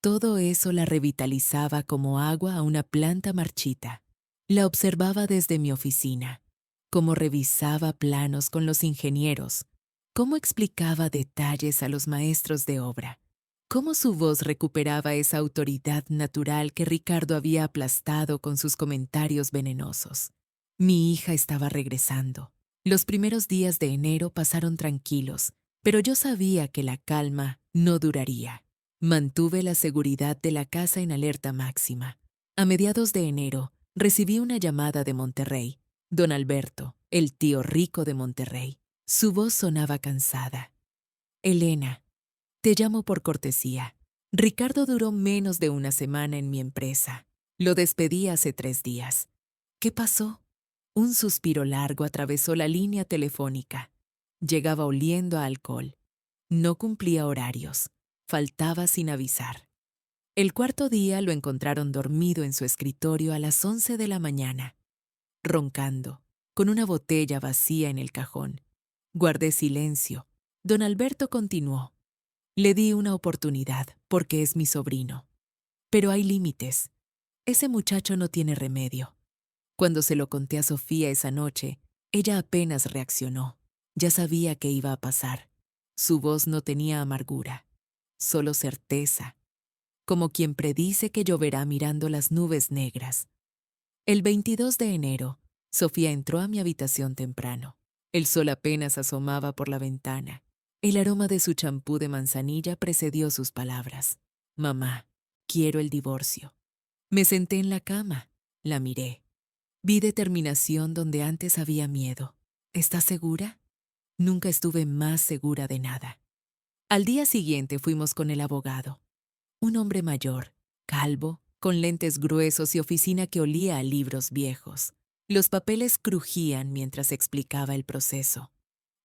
Todo eso la revitalizaba como agua a una planta marchita. La observaba desde mi oficina, cómo revisaba planos con los ingenieros, cómo explicaba detalles a los maestros de obra, cómo su voz recuperaba esa autoridad natural que Ricardo había aplastado con sus comentarios venenosos. Mi hija estaba regresando. Los primeros días de enero pasaron tranquilos, pero yo sabía que la calma No duraría. Mantuve la seguridad de la casa en alerta máxima. A mediados de enero, recibí una llamada de Monterrey. Don Alberto, el tío rico de Monterrey. Su voz sonaba cansada. Elena, te llamo por cortesía. Ricardo duró menos de una semana en mi empresa. Lo despedí hace 3 días. ¿Qué pasó? Un suspiro largo atravesó la línea telefónica. Llegaba oliendo a alcohol. No cumplía horarios. Faltaba sin avisar. El cuarto día lo encontraron dormido en su escritorio a las 11 de la mañana, roncando, con una botella vacía en el cajón. Guardé silencio. Don Alberto continuó. Le di una oportunidad porque es mi sobrino. Pero hay límites. Ese muchacho no tiene remedio. Cuando se lo conté a Sofía esa noche, ella apenas reaccionó. Ya sabía qué iba a pasar. Su voz no tenía amargura, solo certeza, como quien predice que lloverá mirando las nubes negras. El 22 de enero, Sofía entró a mi habitación temprano. El sol apenas asomaba por la ventana. El aroma de su champú de manzanilla precedió sus palabras. Mamá, quiero el divorcio. Me senté en la cama, la miré. Vi determinación donde antes había miedo. ¿Estás segura? Nunca estuve más segura de nada. Al día siguiente fuimos con el abogado. Un hombre mayor, calvo, con lentes gruesos y oficina que olía a libros viejos. Los papeles crujían mientras explicaba el proceso.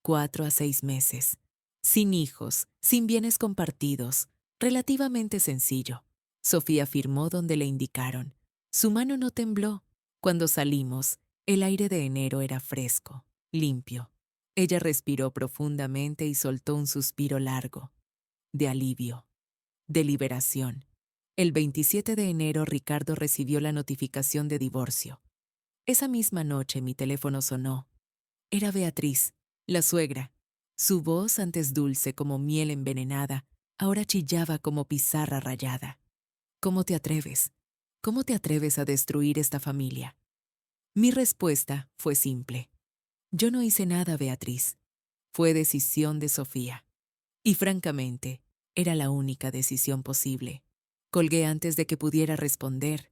4 a 6 meses. Sin hijos, sin bienes compartidos. Relativamente sencillo. Sofía firmó donde le indicaron. Su mano no tembló. Cuando salimos, el aire de enero era fresco, limpio. Ella respiró profundamente y soltó un suspiro largo, de alivio, de liberación. El 27 de enero Ricardo recibió la notificación de divorcio. Esa misma noche mi teléfono sonó. Era Beatriz, la suegra. Su voz, antes dulce como miel envenenada, ahora chillaba como pizarra rayada. ¿Cómo te atreves? ¿Cómo te atreves a destruir esta familia? Mi respuesta fue simple. Yo no hice nada, Beatriz. Fue decisión de Sofía. Y francamente, era la única decisión posible. Colgué antes de que pudiera responder.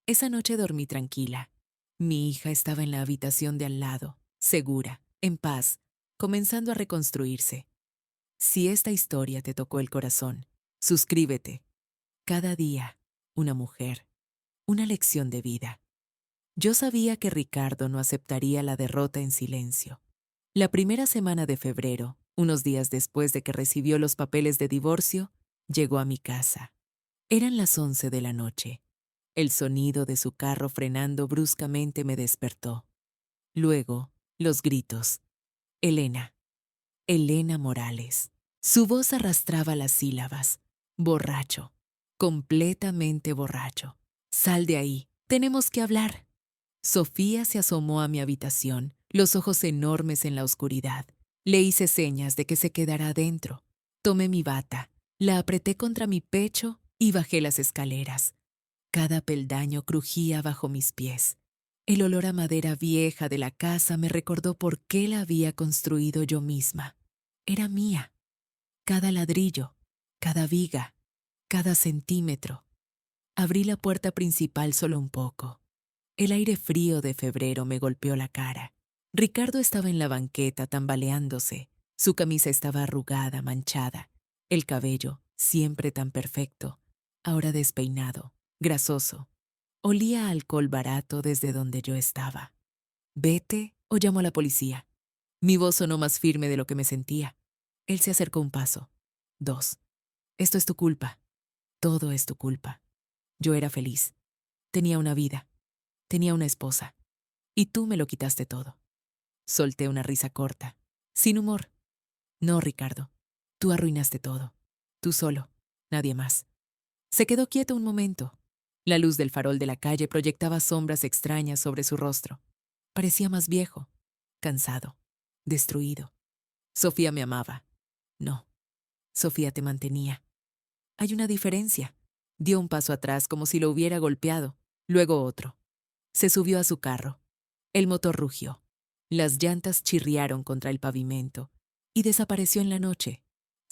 Esa noche dormí tranquila. Mi hija estaba en la habitación de al lado, segura, en paz, comenzando a reconstruirse. Si esta historia te tocó el corazón, suscríbete. Cada día, una mujer, una lección de vida. Yo sabía que Ricardo no aceptaría la derrota en silencio. La primera semana de febrero, unos días después de que recibió los papeles de divorcio, llegó a mi casa. Eran las 11 de la noche. El sonido de su carro frenando bruscamente me despertó. Luego, los gritos. Elena. Elena Morales. Su voz arrastraba las sílabas. Borracho. Completamente borracho. Sal de ahí. Tenemos que hablar. Sofía se asomó a mi habitación, los ojos enormes en la oscuridad. Le hice señas de que se quedara adentro. Tomé mi bata, la apreté contra mi pecho y bajé las escaleras. Cada peldaño crujía bajo mis pies. El olor a madera vieja de la casa me recordó por qué la había construido yo misma. Era mía. Cada ladrillo, cada viga, cada centímetro. Abrí la puerta principal solo un poco. El aire frío de febrero me golpeó la cara. Ricardo estaba en la banqueta tambaleándose. Su camisa estaba arrugada, manchada. El cabello, siempre tan perfecto, ahora despeinado, grasoso. Olía a alcohol barato desde donde yo estaba. Vete o llamo a la policía. Mi voz sonó más firme de lo que me sentía. Él se acercó un paso. 2. Esto es tu culpa. Todo es tu culpa. Yo era feliz. Tenía una vida. Tenía una esposa. Y tú me lo quitaste todo. Solté una risa corta, sin humor. No, Ricardo. Tú arruinaste todo. Tú solo. Nadie más. Se quedó quieto un momento. La luz del farol de la calle proyectaba sombras extrañas sobre su rostro. Parecía más viejo, cansado, destruido. Sofía me amaba. No. Sofía te mantenía. Hay una diferencia. Dio un paso atrás como si lo hubiera golpeado, luego otro. Se subió a su carro. El motor rugió. Las llantas chirriaron contra el pavimento y desapareció en la noche.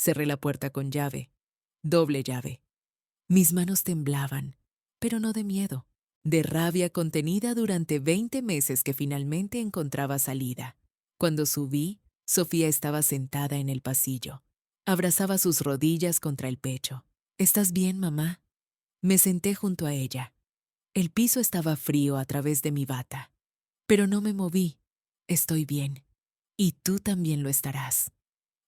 Cerré la puerta con llave, doble llave. Mis manos temblaban, pero no de miedo, de rabia contenida durante 20 meses que finalmente encontraba salida. Cuando subí, Sofía estaba sentada en el pasillo. Abrazaba sus rodillas contra el pecho. ¿Estás bien, mamá? Me senté junto a ella. El piso estaba frío a través de mi bata. Pero no me moví. Estoy bien. Y tú también lo estarás.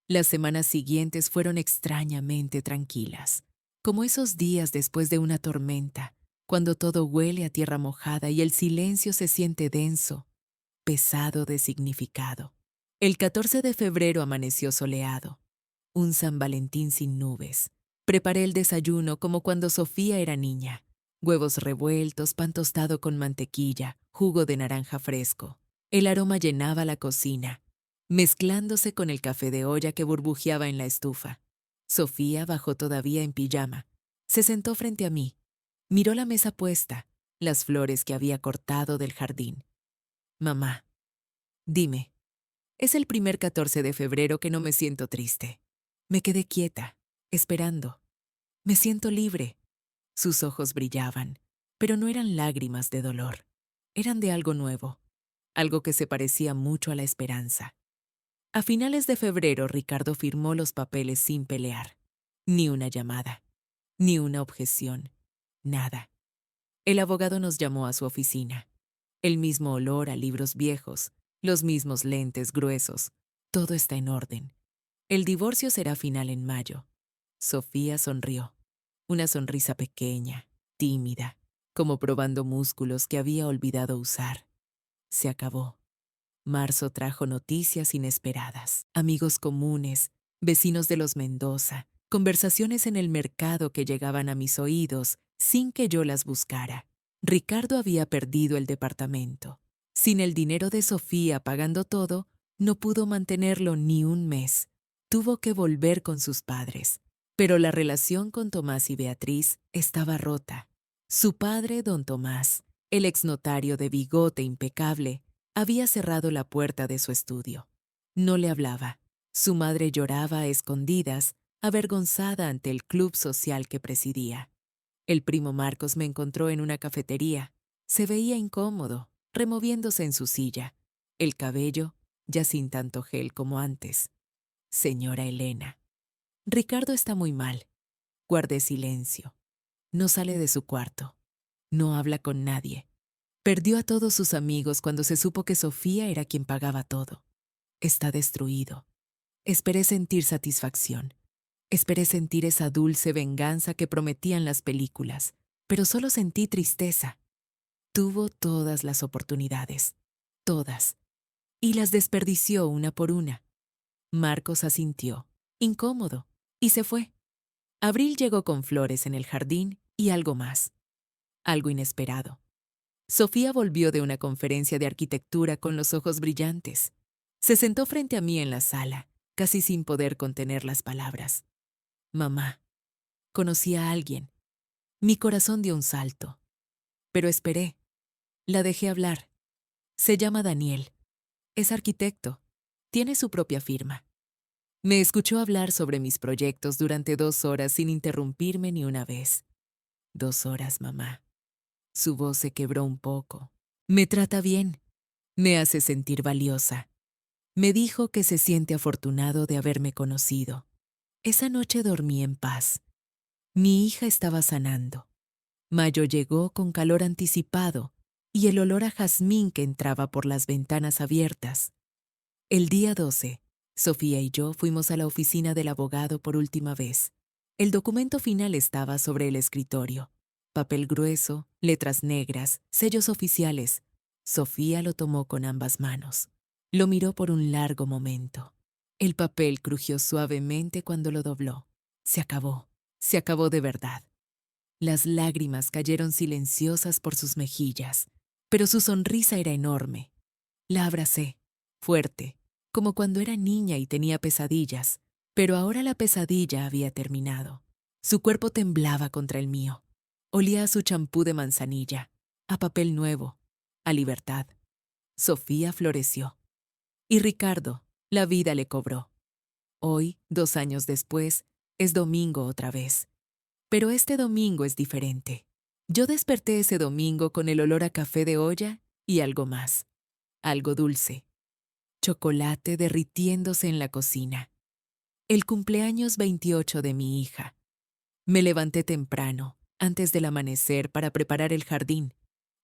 Las semanas siguientes fueron extrañamente tranquilas, como esos días después de una tormenta, cuando todo huele a tierra mojada y el silencio se siente denso, pesado de significado. El 14 de febrero amaneció soleado, un San Valentín sin nubes. Preparé el desayuno como cuando Sofía era niña. Huevos revueltos, pan tostado con mantequilla, jugo de naranja fresco. El aroma llenaba la cocina, mezclándose con el café de olla que burbujeaba en la estufa. Sofía bajó todavía en pijama. Se sentó frente a mí. Miró la mesa puesta, las flores que había cortado del jardín. Mamá, dime, es el primer 14 de febrero que no me siento triste. Me quedé quieta, esperando. Me siento libre. Sus ojos brillaban, pero no eran lágrimas de dolor. Eran de algo nuevo, algo que se parecía mucho a la esperanza. A finales de febrero, Ricardo firmó los papeles sin pelear. Ni una llamada, ni una objeción, nada. El abogado nos llamó a su oficina. El mismo olor a libros viejos, los mismos lentes gruesos. Todo está en orden. El divorcio será final en mayo. Sofía sonrió. Una sonrisa pequeña, tímida, como probando músculos que había olvidado usar. Se acabó. Marzo trajo noticias inesperadas, amigos comunes, vecinos de los Mendoza, conversaciones en el mercado que llegaban a mis oídos sin que yo las buscara. Ricardo había perdido el departamento. Sin el dinero de Sofía pagando todo, no pudo mantenerlo ni un mes. Tuvo que volver con sus padres. Pero la relación con Tomás y Beatriz estaba rota. Su padre, don Tomás, el exnotario de bigote impecable, había cerrado la puerta de su estudio. No le hablaba. Su madre lloraba a escondidas, avergonzada ante el club social que presidía. El primo Marcos me encontró en una cafetería. Se veía incómodo, removiéndose en su silla. El cabello, ya sin tanto gel como antes. Señora Elena. Ricardo está muy mal. Guardé silencio. No sale de su cuarto. No habla con nadie. Perdió a todos sus amigos cuando se supo que Sofía era quien pagaba todo. Está destruido. Esperé sentir satisfacción. Esperé sentir esa dulce venganza que prometían las películas, pero solo sentí tristeza. Tuvo todas las oportunidades, todas, y las desperdició una por una. Marcos asintió, incómodo, y se fue. Abril llegó con flores en el jardín y algo más, algo inesperado. Sofía volvió de una conferencia de arquitectura con los ojos brillantes. Se sentó frente a mí en la sala, casi sin poder contener las palabras. Mamá, conocí a alguien. Mi corazón dio un salto. Pero esperé. La dejé hablar. Se llama Daniel. Es arquitecto. Tiene su propia firma. Me escuchó hablar sobre mis proyectos durante 2 horas sin interrumpirme ni una vez. 2 horas, mamá. Su voz se quebró un poco. Me trata bien. Me hace sentir valiosa. Me dijo que se siente afortunado de haberme conocido. Esa noche dormí en paz. Mi hija estaba sanando. Mayo llegó con calor anticipado y el olor a jazmín que entraba por las ventanas abiertas. El día 12, Sofía y yo fuimos a la oficina del abogado por última vez. El documento final estaba sobre el escritorio. Papel grueso, letras negras, sellos oficiales. Sofía lo tomó con ambas manos. Lo miró por un largo momento. El papel crujió suavemente cuando lo dobló. Se acabó de verdad. Las lágrimas cayeron silenciosas por sus mejillas, pero su sonrisa era enorme. La abracé, fuerte, como cuando era niña y tenía pesadillas, pero ahora la pesadilla había terminado. Su cuerpo temblaba contra el mío. Olía a su champú de manzanilla, a papel nuevo, a libertad. Sofía floreció. Y Ricardo, la vida le cobró. Hoy, 2 años después, es domingo otra vez. Pero este domingo es diferente. Yo desperté ese domingo con el olor a café de olla y algo más. Algo dulce. Chocolate derritiéndose en la cocina. El cumpleaños 28 de mi hija. Me levanté temprano, antes del amanecer, para preparar el jardín.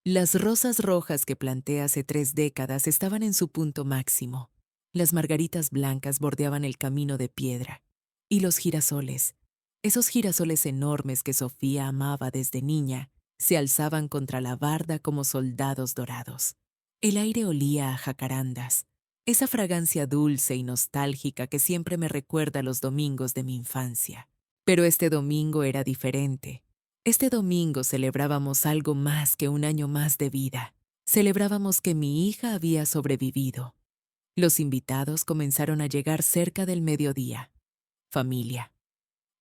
Las rosas rojas que planté hace 3 décadas estaban en su punto máximo. Las margaritas blancas bordeaban el camino de piedra. Y los girasoles, esos girasoles enormes que Sofía amaba desde niña, se alzaban contra la barda como soldados dorados. El aire olía a jacarandas, esa fragancia dulce y nostálgica que siempre me recuerda los domingos de mi infancia. Pero este domingo era diferente. Este domingo celebrábamos algo más que un año más de vida. Celebrábamos que mi hija había sobrevivido. Los invitados comenzaron a llegar cerca del mediodía. Familia.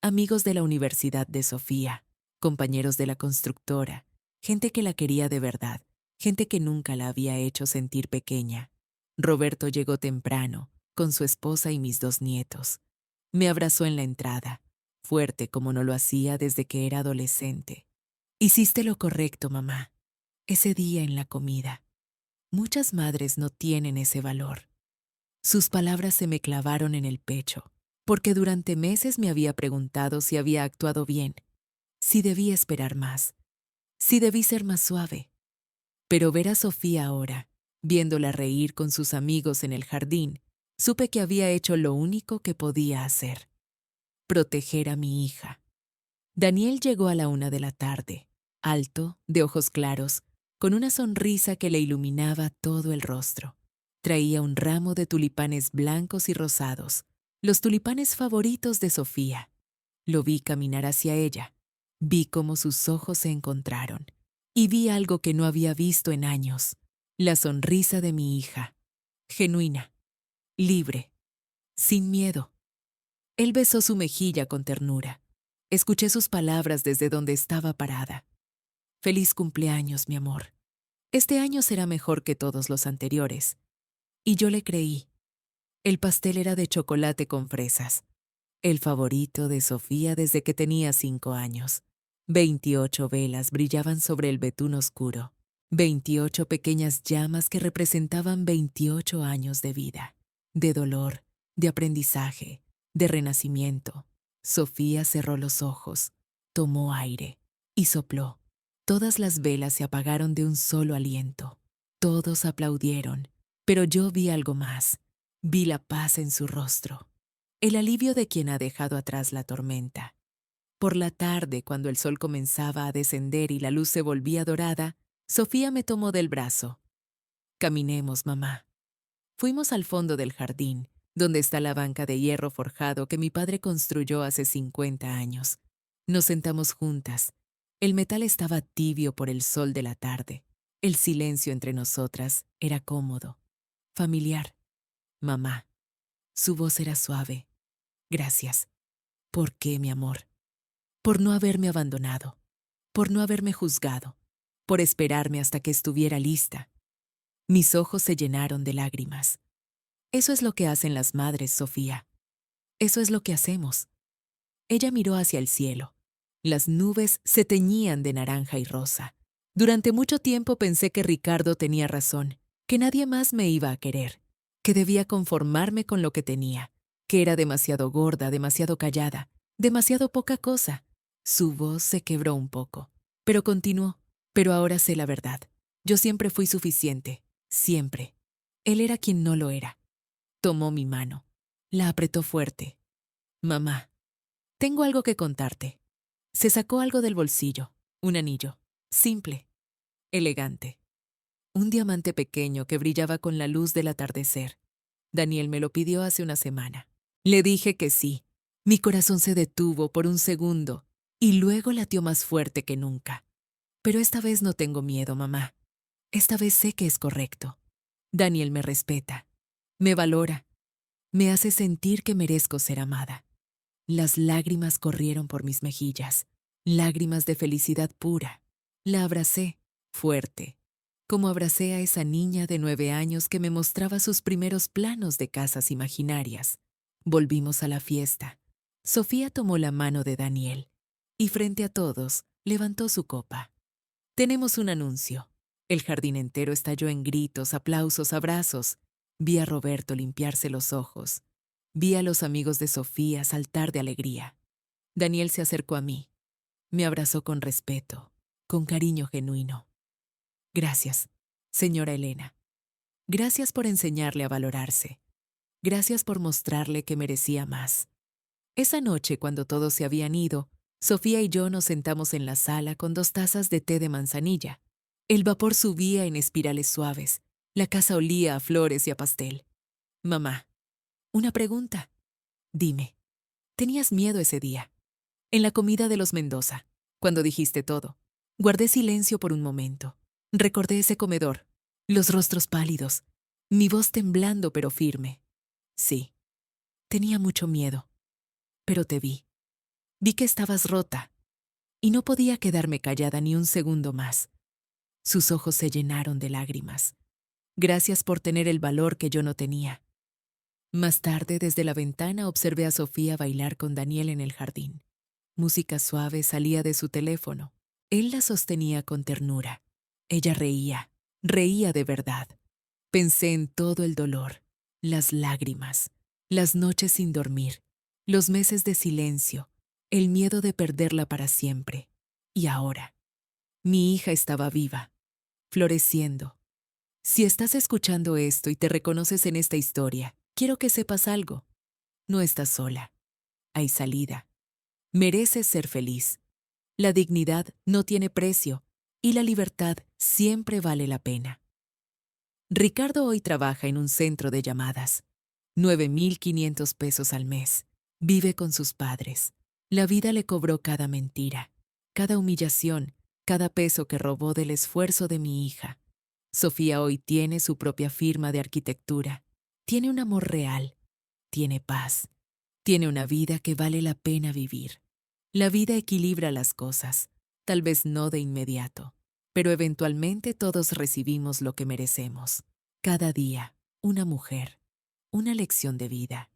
Amigos de la Universidad de Sofía, compañeros de la constructora, gente que la quería de verdad, gente que nunca la había hecho sentir pequeña. Roberto llegó temprano, con su esposa y mis 2 nietos. Me abrazó en la entrada, fuerte como no lo hacía desde que era adolescente. Hiciste lo correcto, mamá. Ese día en la comida. Muchas madres no tienen ese valor. Sus palabras se me clavaron en el pecho, porque durante meses me había preguntado si había actuado bien, si debí esperar más, si debí ser más suave. Pero ver a Sofía ahora, viéndola reír con sus amigos en el jardín, supe que había hecho lo único que podía hacer: proteger a mi hija. Daniel llegó a la 1 de la tarde, alto, de ojos claros, con una sonrisa que le iluminaba todo el rostro. Traía un ramo de tulipanes blancos y rosados, los tulipanes favoritos de Sofía. Lo vi caminar hacia ella. Vi cómo sus ojos se encontraron. Y vi algo que no había visto en años: la sonrisa de mi hija. Genuina, libre, sin miedo. Él besó su mejilla con ternura. Escuché sus palabras desde donde estaba parada. Feliz cumpleaños, mi amor. Este año será mejor que todos los anteriores. Y yo le creí. El pastel era de chocolate con fresas, el favorito de Sofía desde que tenía 5 años. 28 velas brillaban sobre el betún oscuro, 28 pequeñas llamas que representaban 28 años de vida, de dolor, de aprendizaje, de renacimiento. Sofía cerró los ojos, tomó aire y sopló. Todas las velas se apagaron de un solo aliento. Todos aplaudieron, pero yo vi algo más. Vi la paz en su rostro, el alivio de quien ha dejado atrás la tormenta. Por la tarde, cuando el sol comenzaba a descender y la luz se volvía dorada, Sofía me tomó del brazo. Caminemos, mamá. Fuimos al fondo del jardín, donde está la banca de hierro forjado que mi padre construyó hace 50 años. Nos sentamos juntas. El metal estaba tibio por el sol de la tarde. El silencio entre nosotras era cómodo, familiar. Mamá. Su voz era suave. Gracias. ¿Por qué, mi amor? Por no haberme abandonado, por no haberme juzgado, por esperarme hasta que estuviera lista. Mis ojos se llenaron de lágrimas. Eso es lo que hacen las madres, Sofía. Eso es lo que hacemos. Ella miró hacia el cielo. Las nubes se teñían de naranja y rosa. Durante mucho tiempo pensé que Ricardo tenía razón, que nadie más me iba a querer, que debía conformarme con lo que tenía, que era demasiado gorda, demasiado callada, demasiado poca cosa. Su voz se quebró un poco, pero continuó. Pero ahora sé la verdad. Yo siempre fui suficiente, siempre. Él era quien no lo era. Tomó mi mano. La apretó fuerte. Mamá, tengo algo que contarte. Se sacó algo del bolsillo, un anillo, simple, elegante. Un diamante pequeño que brillaba con la luz del atardecer. Daniel me lo pidió hace una semana. Le dije que sí. Mi corazón se detuvo por un segundo y luego latió más fuerte que nunca. Pero esta vez no tengo miedo, mamá. Esta vez sé que es correcto. Daniel me respeta, me valora, me hace sentir que merezco ser amada. Las lágrimas corrieron por mis mejillas, lágrimas de felicidad pura. La abracé, fuerte, como abracé a esa niña de 9 años que me mostraba sus primeros planos de casas imaginarias. Volvimos a la fiesta. Sofía tomó la mano de Daniel y frente a todos levantó su copa. Tenemos un anuncio. El jardín entero estalló en gritos, aplausos, abrazos. Vi a Roberto limpiarse los ojos. Vi a los amigos de Sofía saltar de alegría. Daniel se acercó a mí. Me abrazó con respeto, con cariño genuino. Gracias, señora Elena. Gracias por enseñarle a valorarse. Gracias por mostrarle que merecía más. Esa noche, cuando todos se habían ido, Sofía y yo nos sentamos en la sala con 2 tazas de té de manzanilla. El vapor subía en espirales suaves. La casa olía a flores y a pastel. Mamá, una pregunta. Dime, ¿tenías miedo ese día? En la comida de los Mendoza, cuando dijiste todo. Guardé silencio por un momento. Recordé ese comedor, los rostros pálidos, mi voz temblando pero firme. Sí, tenía mucho miedo, pero te vi. Vi que estabas rota, y no podía quedarme callada ni un segundo más. Sus ojos se llenaron de lágrimas. Gracias por tener el valor que yo no tenía. Más tarde, desde la ventana, observé a Sofía bailar con Daniel en el jardín. Música suave salía de su teléfono. Él la sostenía con ternura. Ella reía, reía de verdad. Pensé en todo el dolor, las lágrimas, las noches sin dormir, los meses de silencio, el miedo de perderla para siempre. Y ahora, mi hija estaba viva, floreciendo. Si estás escuchando esto y te reconoces en esta historia, quiero que sepas algo. No estás sola. Hay salida. Mereces ser feliz. La dignidad no tiene precio y la libertad siempre vale la pena. Ricardo hoy trabaja en un centro de llamadas. 9,500 pesos al mes. Vive con sus padres. La vida le cobró cada mentira, cada humillación, cada peso que robó del esfuerzo de mi hija. Sofía hoy tiene su propia firma de arquitectura. Tiene un amor real. Tiene paz. Tiene una vida que vale la pena vivir. La vida equilibra las cosas, tal vez no de inmediato, pero eventualmente todos recibimos lo que merecemos. Cada día, una mujer, una lección de vida.